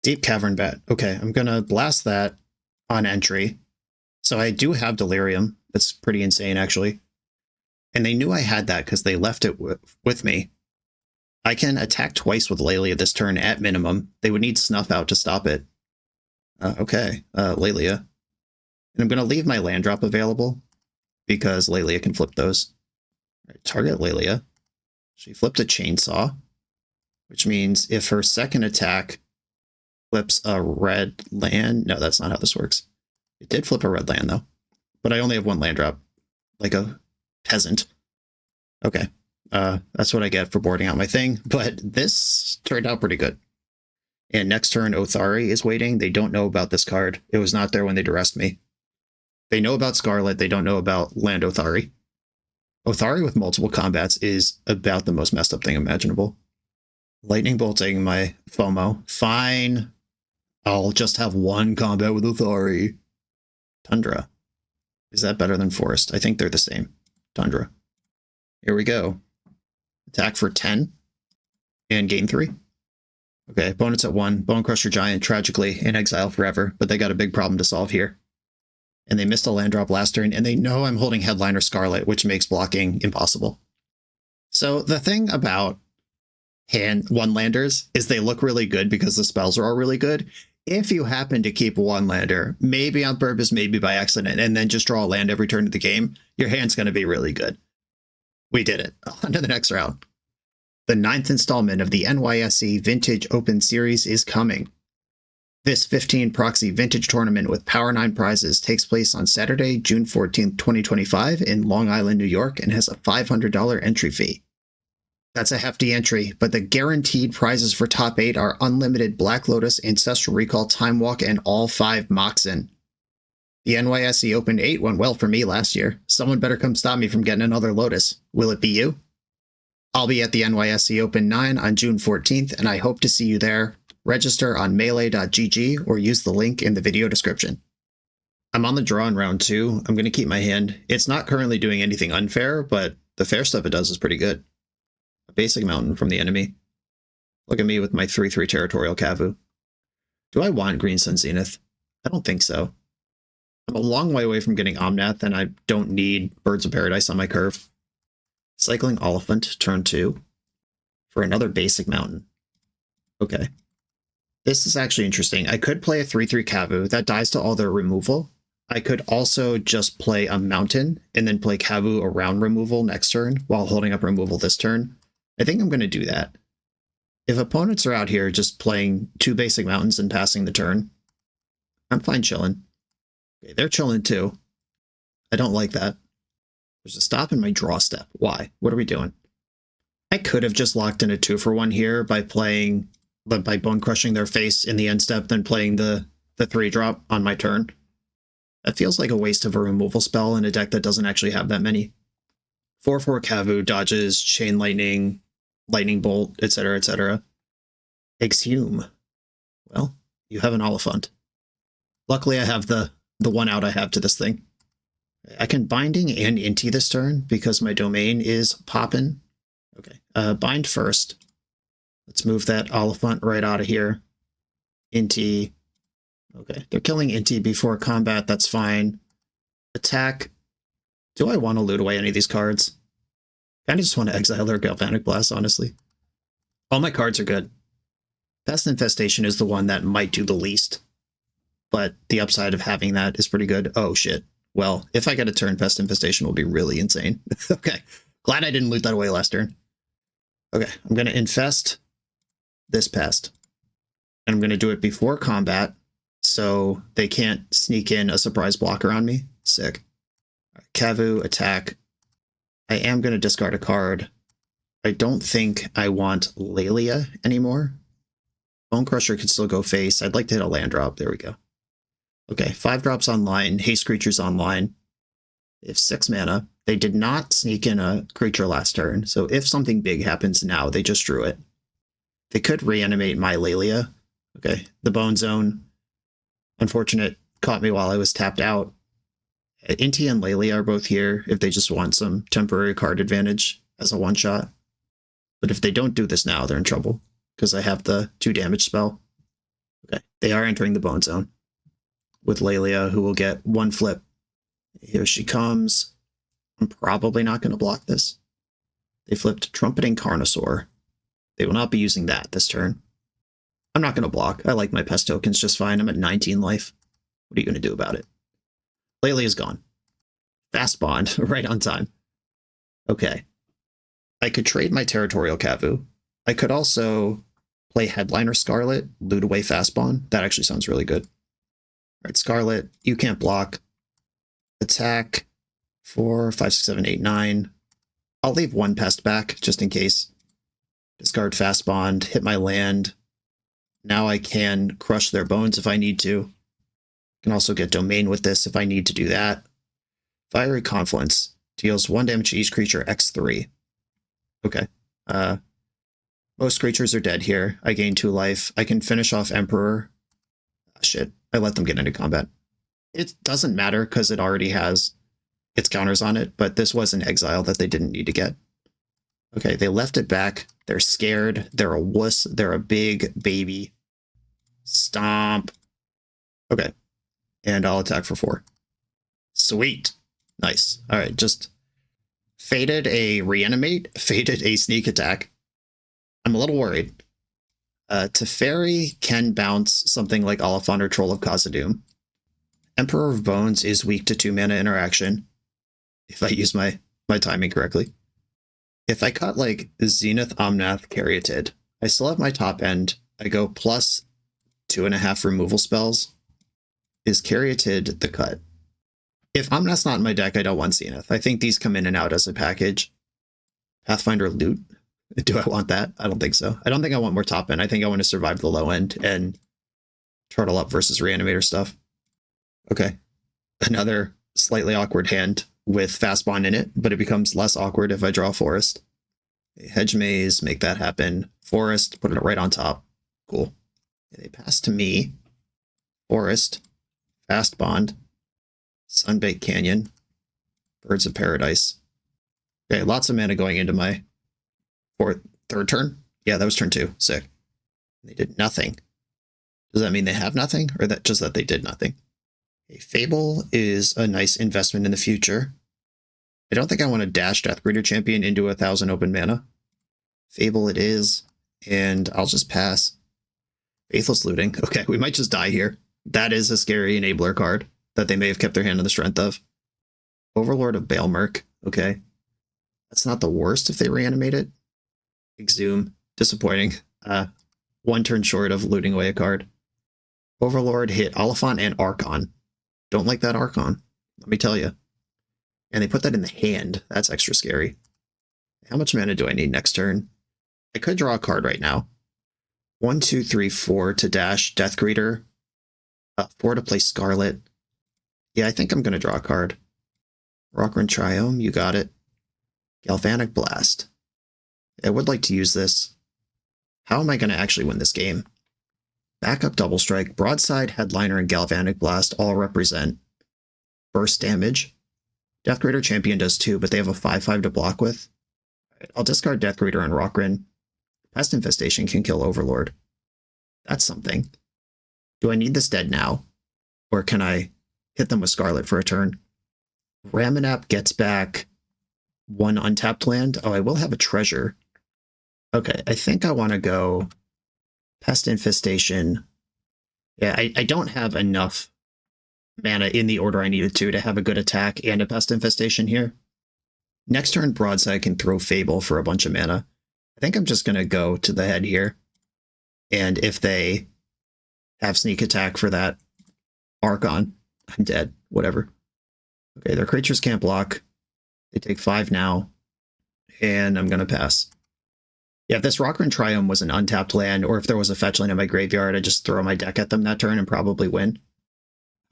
Deep Cavern Bat. Okay, I'm going to blast that on entry. So I do have Delirium. That's pretty insane, actually. And they knew I had that because they left it with me. I can attack twice with Lelia this turn at minimum. They would need Snuff Out to stop it. Okay, Lelia. And I'm going to leave my land drop available because Lelia can flip those. All right, target Lelia. She flipped a Chainsaw, which means if her second attack flips a red land... No, that's not how this works. It did flip a red land, though. But I only have 1 land drop. Like a peasant. Okay. That's what I get for boarding out my thing. But this turned out pretty good. And next turn, Othari is waiting. They don't know about this card. It was not there when they duressed me. They know about Scarlet. They don't know about Land Othari. Othari with multiple combats is about the most messed up thing imaginable. Lightning bolting my FOMO. Fine. I'll just have one combat with Athari. Tundra. Is that better than Forest? I think they're the same. Tundra. Here we go. Attack for 10. And gain 3. Okay, opponents at 1. Bone Crusher Giant, tragically, in exile forever, but they got a big problem to solve here. And they missed a land drop last turn, and they know I'm holding Headliner Scarlet, which makes blocking impossible. So the thing about one-landers is they look really good because the spells are all really good. If you happen to keep one lander, maybe on purpose, maybe by accident, and then just draw a land every turn of the game, your hand's going to be really good. We did it. On to the next round. The 9th installment of the NYSE Vintage Open Series is coming. This 15 proxy vintage tournament with Power 9 prizes takes place on Saturday, June 14th, 2025 in Long Island, New York, and has a $500 entry fee. That's a hefty entry, but the guaranteed prizes for top 8 are unlimited Black Lotus, Ancestral Recall, Time Walk, and all 5 Moxen. The NYSE Open 8 went well for me last year. Someone better come stop me from getting another Lotus. Will it be you? I'll be at the NYSE Open 9 on June 14th, and I hope to see you there. Register on melee.gg or use the link in the video description. I'm on the draw in round 2. I'm going to keep my hand. It's not currently doing anything unfair, but the fair stuff it does is pretty good. A basic mountain from the enemy. Look at me with my 3/3 territorial Kavu. Do I want Green Sun Zenith? I don't think so. I'm a long way away from getting Omnath, and I don't need Birds of Paradise on my curve. Cycling Oliphant, turn 2, for another basic mountain. Okay. This is actually interesting. I could play a 3/3 Kavu. That dies to all their removal. I could also just play a mountain and then play Kavu around removal next turn while holding up removal this turn. I think I'm going to do that. If opponents are out here just playing 2 basic mountains and passing the turn, I'm fine chilling. Okay, they're chilling too. I don't like that. There's a stop in my draw step. Why? What are we doing? I could have just locked in a 2-for-1 here by bone crushing their face in the end step, then playing the 3-drop on my turn. That feels like a waste of a removal spell in a deck that doesn't actually have that many. 4/4 Kavu dodges, Chain Lightning, Lightning Bolt, etc., etc. Exhume. Well, you have an Oliphant. Luckily, I have the one out I have to this thing. I can Binding and Inti this turn because my domain is poppin'. Okay, bind first. Let's move that Oliphant right out of here. Inti. Okay, they're killing Inti before combat, that's fine. Attack. Do I want to loot away any of these cards? I just want to exile their Galvanic Blast, honestly. All my cards are good. Pest Infestation is the one that might do the least, but the upside of having that is pretty good. Oh, shit. Well, if I get a turn, Pest Infestation will be really insane. Okay, glad I didn't loot that away last turn. Okay, I'm going to infest this pest. And I'm going to do it before combat, so they can't sneak in a surprise blocker on me. Sick. Right, Kavu, attack. I am going to discard a card. I don't think I want Lalia anymore. Bone Crusher could still go face. I'd like to hit a land drop. There we go. Okay, 5 drops online. Haste creatures online. They have 6 mana. They did not sneak in a creature last turn, so if something big happens now, they just drew it. They could reanimate my Lalia. Okay, the Bone Zone. Unfortunate, caught me while I was tapped out. Inti and Lalia are both here if they just want some temporary card advantage as a one-shot. But if they don't do this now, they're in trouble, because I have the 2 damage spell. Okay, they are entering the Bone Zone with Lalia, who will get 1 flip. Here she comes. I'm probably not going to block this. They flipped Trumpeting Carnosaur. They will not be using that this turn. I'm not going to block. I like my pest tokens just fine. I'm at 19 life. What are you going to do about it? Lalia is gone. Fast Bond, right on time. Okay. I could trade my Territorial Kavu. I could also play Headliner Scarlet, loot away Fast Bond. That actually sounds really good. All right, Scarlet, you can't block. Attack. 4, 5, 6, 7, 8, 9. I'll leave 1 pest back, just in case. Discard Fast Bond, hit my land. Now I can crush their bones if I need to. Can also get Domain with this if I need to do that. Fiery Confluence deals 1 damage to each creature, X3. Okay. Most creatures are dead here. I gain 2 life. I can finish off Emperor. Ah, shit. I let them get into combat. It doesn't matter because it already has its counters on it, but this was an exile that they didn't need to get. Okay, they left it back. They're scared. They're a wuss. They're a big baby. Stomp. Okay. And I'll attack for 4. Sweet. Nice. All right, just faded a reanimate, faded a sneak attack. I'm a little worried. Teferi can bounce something like Oliphant or Troll of Khazad-dûm. Emperor of Bones is weak to 2 mana interaction, if I use my timing correctly. If I cut like Zenith, Omnath, Caryatid, I still have my top end. I go plus 2.5 removal spells. Is Caryatid the cut? If Omnath's not in my deck, I don't want Zenith. I think these come in and out as a package. Pathfinder Loot? Do I want that? I don't think so. I don't think I want more top end. I think I want to survive the low end and turtle up versus reanimator stuff. Okay. Another slightly awkward hand with fast bond in it, but it becomes less awkward if I draw Forest. Hedge Maze, make that happen. Forest, put it right on top. Cool. They pass to me. Forest, fast bond, Sunbaked Canyon, Birds of Paradise. Okay, lots of mana going into my third turn. Yeah, that was turn 2. Sick. They did nothing. Does that mean they have nothing, or that just that they did nothing? A Fable is a nice investment in the future. I don't think I want to dash Deathbreeder Champion into 1,000 open mana. Fable it is, and I'll just pass. Faithless Looting. Okay, we might just die here. That is a scary enabler card that they may have kept their hand on the strength of. Overlord of Baelmerk. Okay. That's not the worst if they reanimate it. Exhume. Disappointing. 1 turn short of looting away a card. Overlord hit Oliphant and Archon. Don't like that Archon. Let me tell you. And they put that in the hand. That's extra scary. How much mana do I need next turn? I could draw a card right now. 1, 2, 3, 4 to dash Deathgreeter. 4 to play Scarlet. Yeah, I think I'm going to draw a card. Rockrin Triome, you got it. Galvanic Blast. I would like to use this. How am I going to actually win this game? Backup Double Strike, Broadside, Headliner, and Galvanic Blast all represent burst damage. Deathgreeter Champion does too, but they have a 5/5 to block with. I'll discard Deathgreeter on Rockrin. Pest Infestation can kill Overlord. That's something. Do I need this dead now? Or can I hit them with Scarlet for a turn? Ramanap gets back 1 untapped land. Oh, I will have a treasure. Okay, I think I want to go Pest Infestation. Yeah, I don't have enough mana in the order I needed to have a good attack and a Pest Infestation here. Next turn, Broadside can throw Fable for a bunch of mana. I think I'm just going to go to the head here. And if they have sneak attack for that Archon, I'm dead. Whatever. Okay, their creatures can't block. They take 5 now. And I'm going to pass. Yeah, if this Rockrin Triome was an untapped land, or if there was a fetch land in my graveyard, I'd just throw my deck at them that turn and probably win.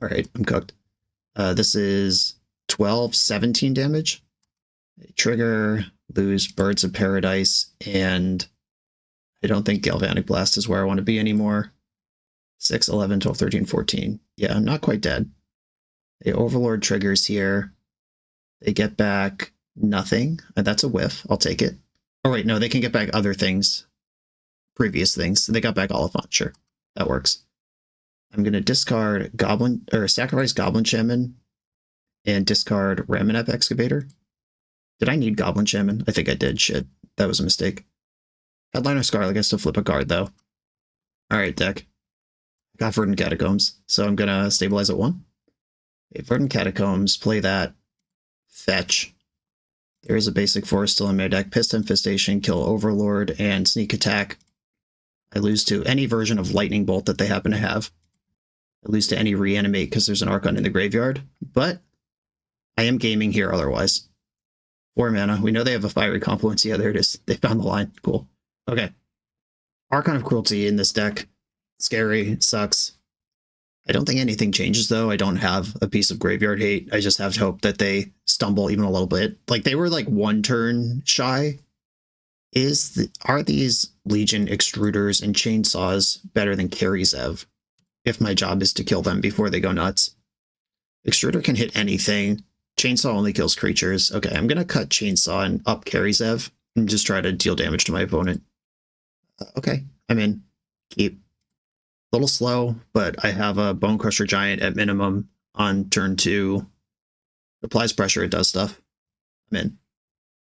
All right, I'm cooked. This is 12, 17 damage. Trigger, lose Birds of Paradise, and I don't think Galvanic Blast is where I want to be anymore. 6, 11, 12, 13, 14. Yeah, I'm not quite dead. The Overlord triggers here. They get back nothing. That's a whiff. I'll take it. Oh, wait, no, they can get back other things. Previous things. They got back Oliphant. Sure, that works. I'm going to discard sacrifice Goblin Shaman and discard Ramanap Excavator. Did I need Goblin Shaman? I think I did. Shit, that was a mistake. Headliner Scarlet gets to flip a card, though. All right, deck. I got Verdant Catacombs, so I'm going to stabilize at 1. Okay, Verdant Catacombs, play that. Fetch. There is a basic forest still in my deck. Pest Infestation, kill Overlord, and Sneak Attack. I lose to any version of Lightning Bolt that they happen to have. I lose to any Reanimate because there's an Archon in the graveyard, but I am gaming here otherwise. 4 mana. We know they have a Fiery Confluence. Yeah, there it is. They found the line. Cool. Okay. Archon of Cruelty in this deck. Scary. Sucks. I don't think anything changes, though. I don't have a piece of Graveyard Hate. I just have to hope that they stumble even a little bit. Like, they were like 1 turn shy Are these Legion extruders and chainsaws better than Carry Zev if my job is to kill them before they go nuts? Extruder can hit anything. Chainsaw only kills creatures. Okay, I'm going to cut Chainsaw and up Carry Zev and just try to deal damage to my opponent. Okay, I'm in. Keep. A little slow, but I have a Bone Crusher Giant at minimum on turn 2. Applies pressure, it does stuff. I'm in.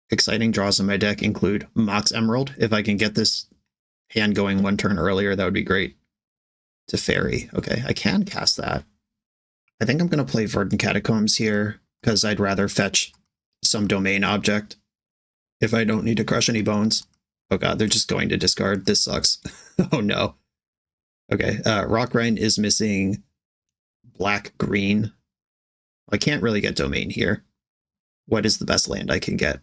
Exciting draws in my deck include Mox Emerald. If I can get this hand going 1 turn earlier, that would be great. Teferi. Okay, I can cast that. I think I'm going to play Verdant Catacombs here because I'd rather fetch some domain object if I don't need to crush any bones. Oh god, they're just going to discard. This sucks. Oh no. Okay, Rockrind is missing black-green. I can't really get domain here. What is the best land I can get?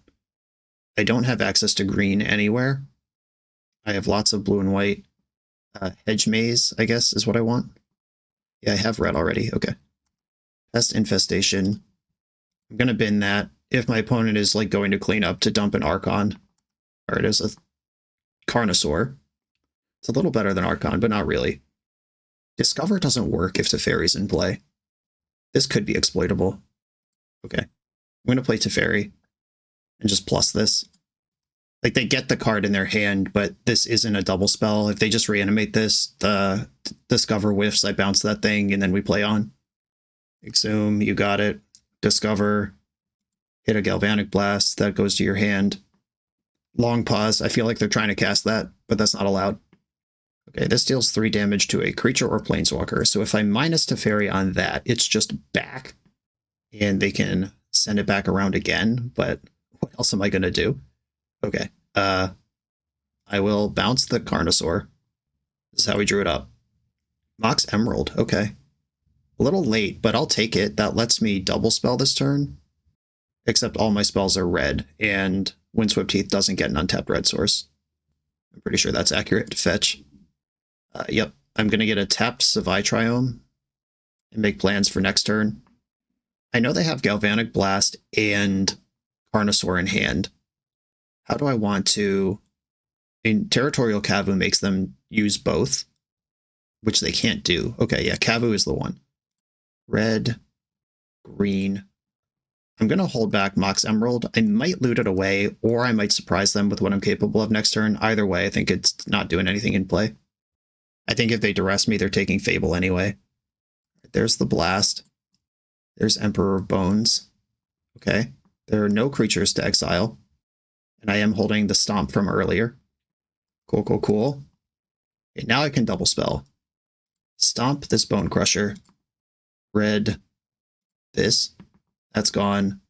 I don't have access to green anywhere. I have lots of blue and white. Hedge Maze, I guess, is what I want. Yeah, I have red already. Okay. Pest Infestation. I'm going to bin that. If my opponent is like going to clean up to dump an Archon, or it is a Carnosaur. It's a little better than Archon, but not really. Discover doesn't work if Teferi's in play. This could be exploitable. Okay. I'm going to play Teferi and just plus this. Like, they get the card in their hand, but this isn't a double spell. If they just reanimate this, the Discover whiffs, I bounce that thing, and then we play on. Exhume, you got it. Discover, hit a Galvanic Blast, that goes to your hand. Long pause, I feel like they're trying to cast that, but that's not allowed. Okay, this deals 3 damage to a creature or planeswalker, so if I minus Teferi on that, it's just back, and they can send it back around again, but what else am I going to do? Okay, I will bounce the Carnosaur. This is how we drew it up. Mox Emerald, okay. A little late, but I'll take it. That lets me double spell this turn, except all my spells are red, and Windswept Teeth doesn't get an untapped red source. I'm pretty sure that's accurate to fetch. Yep, I'm going to get a tapped Savai Triome and make plans for next turn. I know they have Galvanic Blast and Carnosaur in hand. How do I want to... Territorial Kavu makes them use both, which they can't do. Okay, yeah, Kavu is the one. Red, green. I'm going to hold back Mox Emerald. I might loot it away, or I might surprise them with what I'm capable of next turn. Either way, I think it's not doing anything in play. I think if they duress me, they're taking Fable anyway. There's the Blast. There's Emperor of Bones. Okay. There are no creatures to exile. And I am holding the Stomp from earlier. Cool, cool, cool. Okay, now I can double spell. Stomp this Bone Crusher. Red. This. That's gone.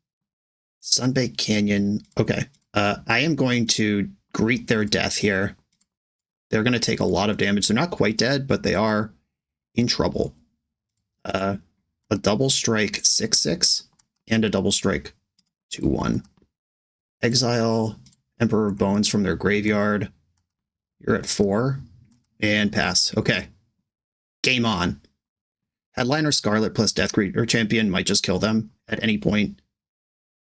Sunbaked Canyon. Okay. I am going to greet their death here. They're going to take a lot of damage. They're not quite dead, but they are in trouble. A double strike 6/6 and a double strike 2/1. Exile Emperor of Bones from their graveyard. You're at 4 and pass. Okay. Game on. Headliner Scarlet plus Death Greeter Champion might just kill them at any point.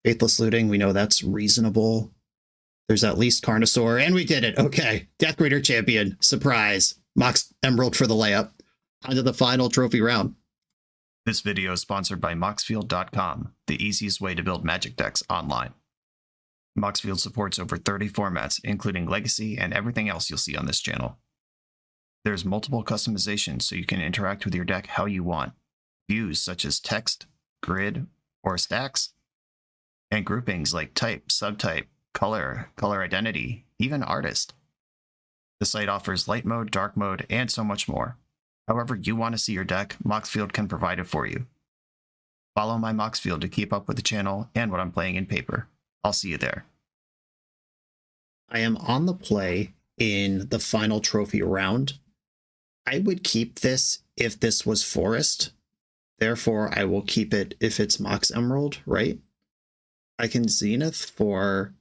Faithless Looting, we know that's reasonable. There's at least Carnosaur, and we did it. Okay, Death Greeter Champion, surprise. Mox Emerald for the layup. On to the final trophy round. This video is sponsored by Moxfield.com, the easiest way to build Magic decks online. Moxfield supports over 30 formats, including Legacy and everything else you'll see on this channel. There's multiple customizations so you can interact with your deck how you want. Views such as text, grid, or stacks, and groupings like type, subtype, color, color identity, even artist. The site offers light mode, dark mode, and so much more. However you want to see your deck, Moxfield can provide it for you. Follow my Moxfield to keep up with the channel and what I'm playing in paper. I'll see you there. I am on the play in the final trophy round. I would keep this if this was Forest. Therefore, I will keep it if it's Mox Emerald, right? I can Zenith for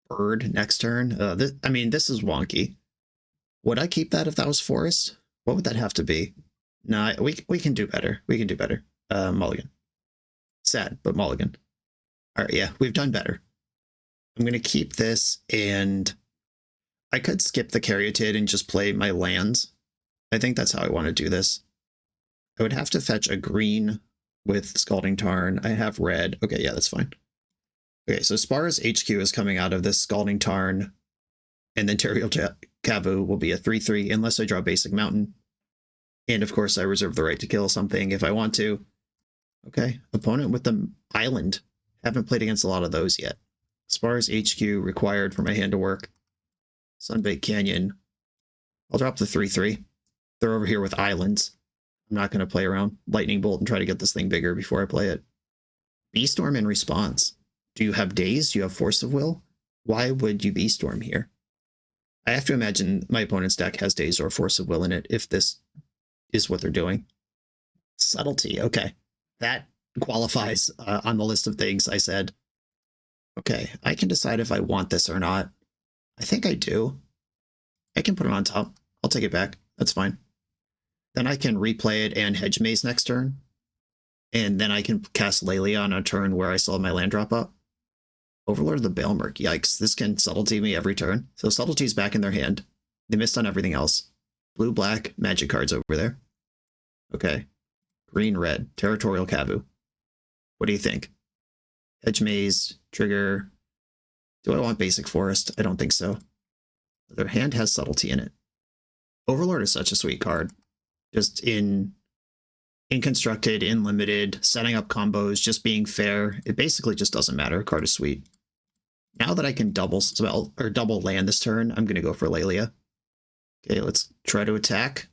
Bird next turn. This is wonky. Would I keep that if that was Forest? What would that have to be? Nah, we can do better. We can do better. Mulligan. Sad, but Mulligan. All right, yeah, we've done better. I'm going to keep this, and I could skip the Caryatid and just play my lands. I think that's how I want to do this. I would have to fetch a green with Scalding Tarn. I have red. Okay, yeah, that's fine. Okay, so Spara's HQ is coming out of this Scalding Tarn, and then Terrial Kavu will be a 3/3 unless I draw Basic Mountain. And of course, I reserve the right to kill something if I want to. Okay, opponent with the island. Haven't played against a lot of those yet. Spara's HQ required for my hand to work. Sunbait Canyon. I'll drop the 3/3. They're over here with islands. I'm not going to play around Lightning Bolt and try to get this thing bigger before I play it. Beastorm in response. Do you have Daze? Do you have Force of Will? Why would you Beastorm here? I have to imagine my opponent's deck has Daze or Force of Will in it if this is what they're doing. Subtlety. Okay. That qualifies on the list of things I said. Okay. I can decide if I want this or not. I think I do. I can put it on top. I'll take it back. That's fine. Then I can replay it and Hedge Maze next turn. And then I can cast Lelia on a turn where I still have my land drop up. Overlord of the Baelmerk. Yikes. This can Subtlety me every turn. So Subtlety's back in their hand. They missed on everything else. Blue, black, magic cards over there. Okay. Green, red. Territorial Kavu. What do you think? Hedge Maze, trigger. Do I want Basic Forest? I don't think so. Their hand has Subtlety in it. Overlord is such a sweet card. Just in constructed, in limited, setting up combos, just being fair. It basically just doesn't matter. Card is sweet. Now that I can double spell or double land this turn, I'm going to go for Lelia. Okay, let's try to attack.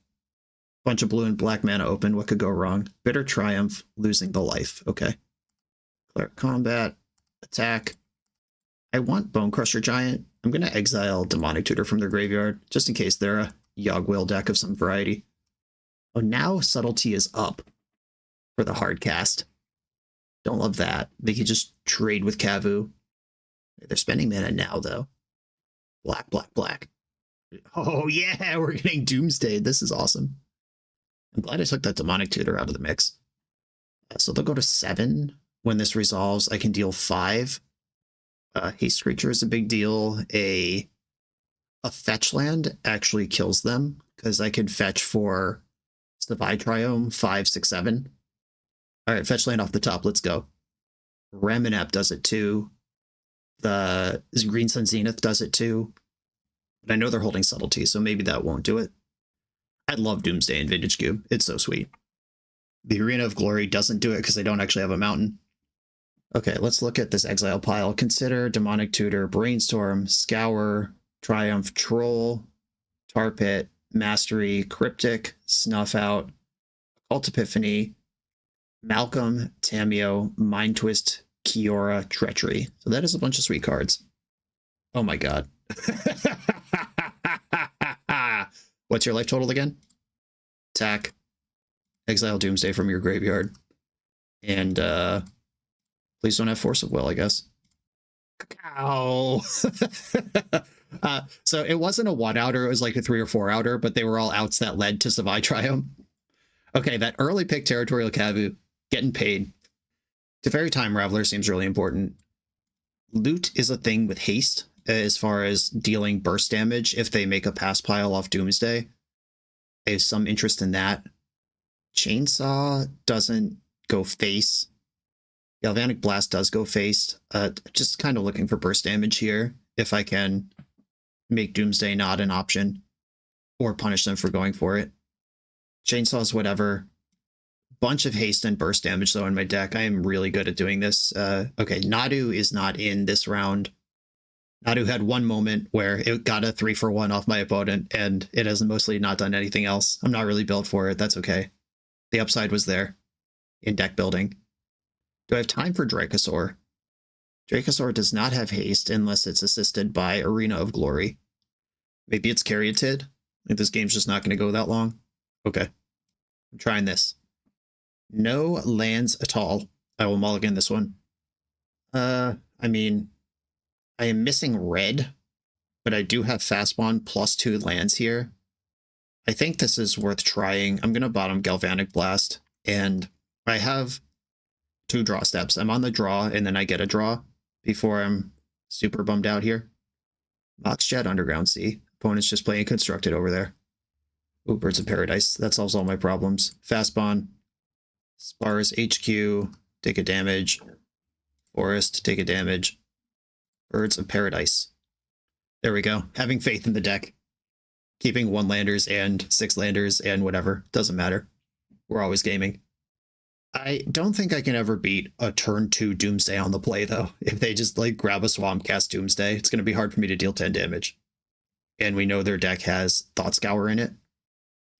Bunch of blue and black mana open. What could go wrong? Bitter Triumph, losing the life. Okay. Cleric Combat, attack. I want Bone Crusher Giant. I'm going to exile Demonic Tutor from their graveyard, just in case they're a Yogg-Will deck of some variety. Oh, now Subtlety is up for the hard cast. Don't love that. They could just trade with Kavu. They're spending mana now, though. Black, black, black. Oh, yeah, we're getting Doomsday. This is awesome. I'm glad I took that Demonic Tutor out of the mix. So they'll go to 7. When this resolves, I can deal 5. Haste Creature is a big deal. A fetch land actually kills them, because I could fetch for Savai Triome 5, 6, 7. All right, fetch land off the top. Let's go. Raminep does it too. The Green Sun Zenith does it too. But I know they're holding Subtlety, so maybe that won't do it. I love Doomsday in Vintage Cube. It's so sweet. The Arena of Glory doesn't do it because I don't actually have a mountain. Okay, let's look at this exile pile. Consider, Demonic Tutor, Brainstorm, Scour, Triumph, Troll, Tar Pit, Mastery, Cryptic, Snuff Out, Occult Epiphany, Malcolm, Tameo, Mind Twist, Kiora, Treachery. So that is a bunch of sweet cards. Oh my god. What's your life total again? Attack. Exile Doomsday from your graveyard. And please don't have Force of Will, I guess. Cacao. So it wasn't a 1-outer, it was like a 3 or 4-outer, but they were all outs that led to Savai Triumph. Okay, that early pick Territorial Kavu, getting paid. Teferi Time Raveler seems really important. Loot is a thing with haste, as far as dealing burst damage if they make a pass pile off Doomsday. I have some interest in that. Chainsaw doesn't go face. Galvanic Blast does go face. Just kind of looking for burst damage here, if I can make Doomsday not an option, or punish them for going for it. Chainsaws, whatever. Bunch of haste and burst damage, though, in my deck. I am really good at doing this. Okay, Nadu is not in this round. Nadu had one moment where it got a 3-for-1 off my opponent, and it has mostly not done anything else. I'm not really built for it. That's okay. The upside was there in deck building. Do I have time for Dracosaur? Dracosaur does not have haste unless it's assisted by Arena of Glory. Maybe it's Caryatid. Like, this game's just not going to go that long. Okay. I'm trying this. No lands at all. I will mulligan this one. I mean, I am missing red, but I do have Fastbond +2 lands here. I think this is worth trying. I'm going to bottom Galvanic Blast, and I have 2 draw steps. I'm on the draw, and then I get a draw before I'm super bummed out here. Moxjet Underground Sea. Opponent's just playing Constructed over there. Ooh, Birds of Paradise. That solves all my problems. Fast Spawn. Spars HQ. Take a damage. Forest. Take a damage. Birds of Paradise. There we go. Having faith in the deck. Keeping 1-landers and 6-landers and whatever. Doesn't matter. We're always gaming. I don't think I can ever beat a turn 2 Doomsday on the play, though. If they just like grab a Swamp, cast Doomsday, it's going to be hard for me to deal 10 damage. And we know their deck has Thought Scour in it.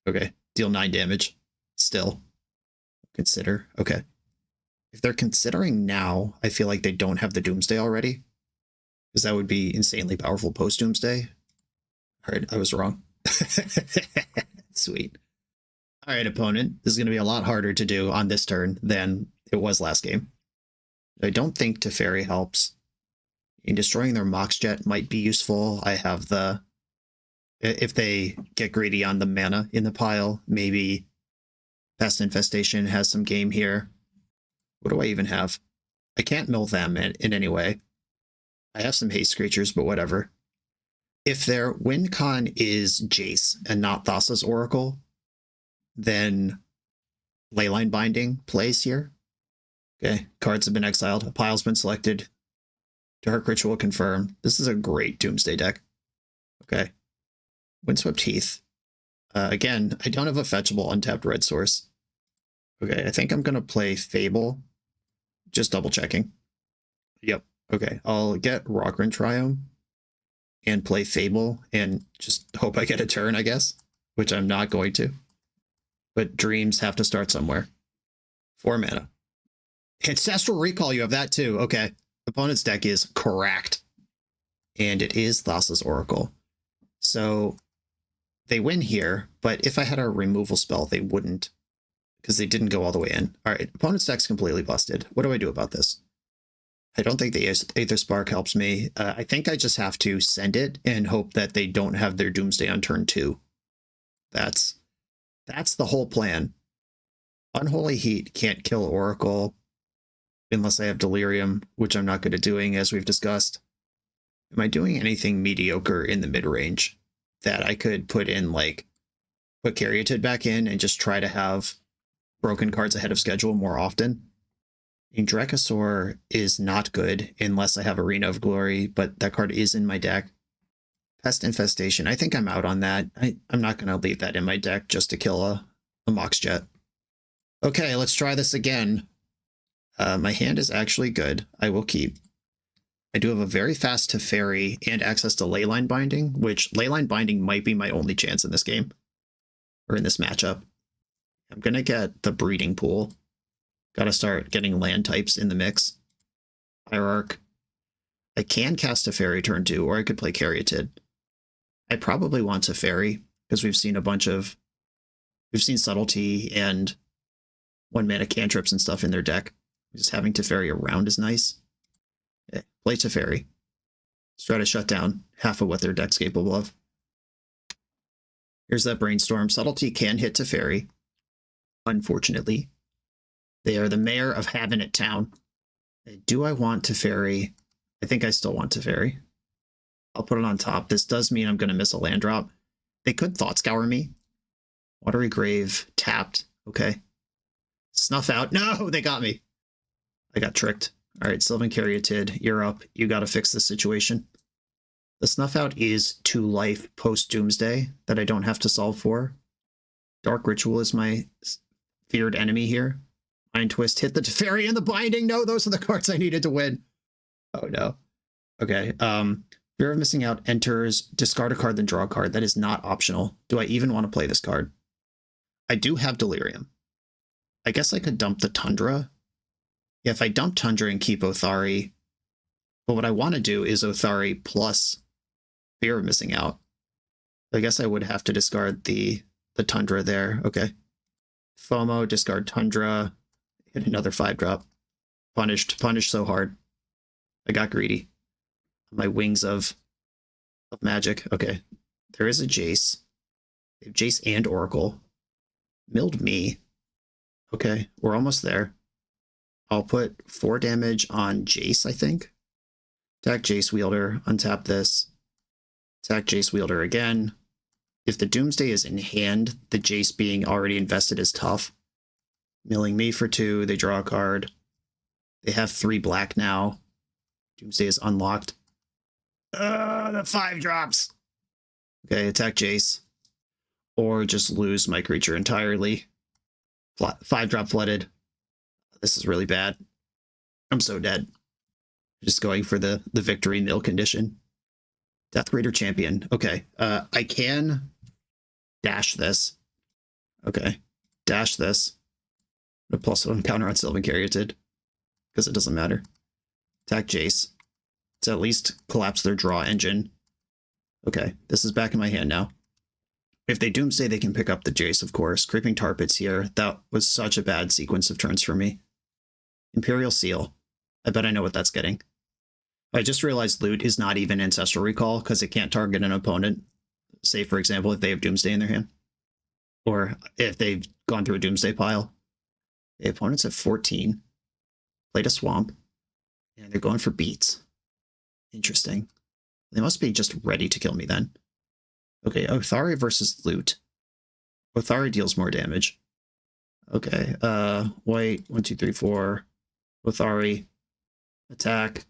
Okay, deal 9 damage. Still. Consider. Okay. If they're considering now, I feel like they don't have the Doomsday already. Because that would be insanely powerful post-Doomsday. Alright, I was wrong. Sweet. Alright, opponent. This is going to be a lot harder to do on this turn than it was last game. I don't think Teferi helps. In destroying their Mox Jet might be useful. I have the... If they get greedy on the mana in the pile, maybe Pest Infestation has some game here. What do I even have? I can't mill them in any way. I have some haste creatures, but whatever. If their win con is Jace and not Thassa's Oracle, then Leyline Binding plays here. Okay, cards have been exiled. A pile's been selected. Dark Ritual confirmed. This is a great Doomsday deck. Okay. Windswept Heath. Again, I don't have a fetchable untapped red source. Okay, I think I'm going to play Fable. Just double checking. Yep. Okay, I'll get Rockrin Triome and play Fable and just hope I get a turn, I guess, which I'm not going to. But dreams have to start somewhere. 4 mana. Ancestral Recall, you have that too. Okay, opponent's deck is correct. And it is Thassa's Oracle. So they win here, but if I had a removal spell, they wouldn't. Because they didn't go all the way in. Alright, opponent's deck's completely busted. What do I do about this? I don't think the Aether Spark helps me. I think I just have to send it and hope that they don't have their Doomsday on turn 2. That's the whole plan. Unholy Heat can't kill Oracle unless I have Delirium, which I'm not good at doing, as we've discussed. Am I doing anything mediocre in the mid-range that I could put in, like, put Caryatid back in and just try to have broken cards ahead of schedule more often? And Dracosaur is not good unless I have Arena of Glory, but that card is in my deck. Pest Infestation, I think I'm out on that. I'm not going to leave that in my deck just to kill a Mox Jet. Okay, let's try this again. My hand is actually good. I will keep. I do have a very fast Teferi and access to Leyline Binding, which Leyline Binding might be my only chance in this game. Or in this matchup. I'm going to get the Breeding Pool. Got to start getting land types in the mix. Hierarch. I can cast Teferi turn 2, or I could play Caryatid. I probably want Teferi, because we've seen we've seen Subtlety and 1-mana cantrips and stuff in their deck. Just having Teferi around is nice. Okay, play Teferi. Let's try to shut down half of what their deck's capable of. Here's that Brainstorm. Subtlety can hit Teferi. Unfortunately. They are the mayor of Habinet Town. Do I want Teferi? I think I still want Teferi. I'll put it on top. This does mean I'm going to miss a land drop. They could Thought Scour me. Watery Grave, tapped. Okay. Snuff out. No, they got me. I got tricked. All right, Sylvan Caryatid, you're up. You got to fix this situation. The Snuff out is 2 life post-Doomsday that I don't have to solve for. Dark Ritual is my feared enemy here. Mind Twist, hit the Teferi and the Binding. No, those are the cards I needed to win. Oh, no. Okay. Fear of Missing Out enters, discard a card, then draw a card. That is not optional. Do I even want to play this card? I do have Delirium. I guess I could dump the Tundra. Yeah, if I dump Tundra and keep Othari. But what I want to do is Othari plus Fear of Missing Out. I guess I would have to discard the Tundra there. Okay. FOMO, discard Tundra. Hit another 5-drop. Punished so hard. I got greedy. My wings of magic. Okay. There is a Jace. They have Jace and Oracle. Milled me. Okay, we're almost there. I'll put 4 damage on Jace, I think. Attack Jace Wielder. Untap this. Attack Jace Wielder again. If the Doomsday is in hand, the Jace being already invested is tough. Milling me for 2, they draw a card. They have 3 black now. Doomsday is unlocked. The 5 drops! Okay, attack Jace. Or just lose my creature entirely. 5 drop flooded. This is really bad. I'm so dead. Just going for the victory nil condition. Deathgreater Champion. Okay, I can dash this. Okay, dash this. A +1 counter on Sylvan Caryatid, because it doesn't matter. Attack Jace. To at least collapse their draw engine. Okay, this is back in my hand now. If they Doomsday, they can pick up the Jace, of course. Creeping Tar Pits here. That was such a bad sequence of turns for me. Imperial Seal. I bet I know what that's getting. I just realized loot is not even Ancestral Recall because it can't target an opponent. Say, for example, if they have Doomsday in their hand. Or if they've gone through a Doomsday pile. The opponents have 14. Played a Swamp. And they're going for beats. Interesting. They must be just ready to kill me then. Okay, Othari versus loot. Othari deals more damage. Okay, white, 1, 2, 3, 4. Othari. Attack.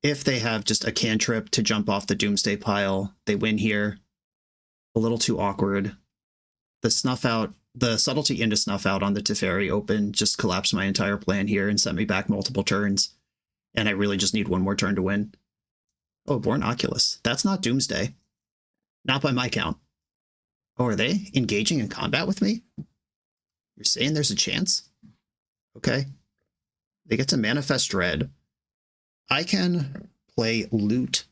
If they have just a cantrip to jump off the Doomsday pile, they win here. A little too awkward. The Snuff Out, the Subtlety into Snuff Out on the Teferi open just collapsed my entire plan here and sent me back multiple turns. And I really just need one more turn to win. Oh, Born Oculus. That's not Doomsday. Not by my count. Oh, are they engaging in combat with me? You're saying there's a chance? Okay. They get to Manifest Dread. I can play loot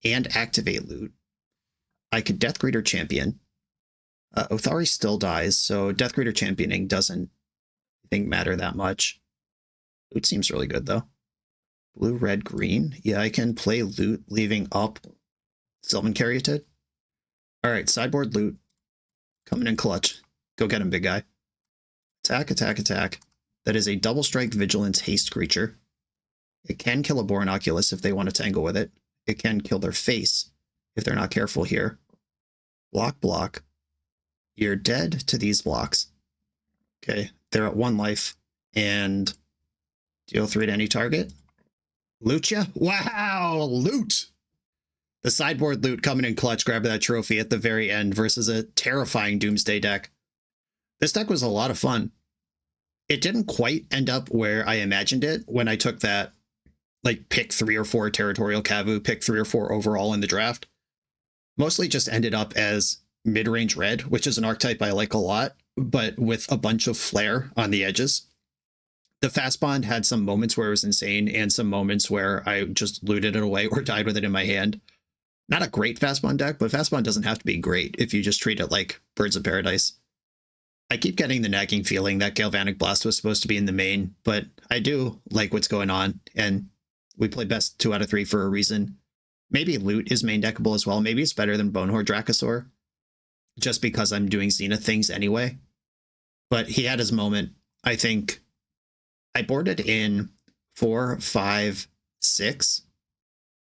and activate loot. I could Deathgreater Champion. Othari still dies, so Deathgreater Championing doesn't, I think, matter that much. Loot seems really good, though. Blue, red, green. Yeah, I can play loot, leaving up Sylvan Caryatid. Alright, sideboard loot. Coming in clutch. Go get him, big guy. Attack, attack, attack. That is a double strike vigilance haste creature. It can kill a Born Oculus if they want to tangle with it. It can kill their face if they're not careful here. Block, block. You're dead to these blocks. Okay, they're at 1 life. And deal 3 to any target. Loot ya? Wow, loot! The sideboard loot coming in clutch, grabbing that trophy at the very end versus a terrifying Doomsday deck. This deck was a lot of fun. It didn't quite end up where I imagined it when I took that, like, pick 3 or 4 Territorial Cavu, pick 3 or 4 overall in the draft. Mostly just ended up as mid-range red, which is an archetype I like a lot, but with a bunch of flair on the edges. The Fast Bond had some moments where it was insane and some moments where I just looted it away or died with it in my hand. Not a great Fast Bond deck, but Fast Bond doesn't have to be great if you just treat it like Birds of Paradise. I keep getting the nagging feeling that Galvanic Blast was supposed to be in the main, but I do like what's going on, and we play best 2 out of 3 for a reason. Maybe Loot is main deckable as well. Maybe it's better than Bonehorde Dracosaur, just because I'm doing Zenith things anyway. But he had his moment. I think I boarded in 4, 5, 6.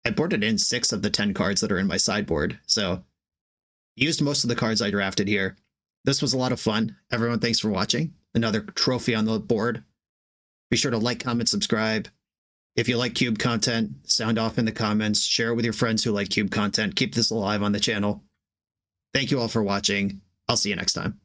I boarded in 6 of the 10 cards that are in my sideboard, so used most of the cards I drafted here. This was a lot of fun. Everyone, thanks for watching. Another trophy on the board. Be sure to like, comment, subscribe. If you like Cube content, sound off in the comments. Share it with your friends who like Cube content. Keep this alive on the channel. Thank you all for watching. I'll see you next time.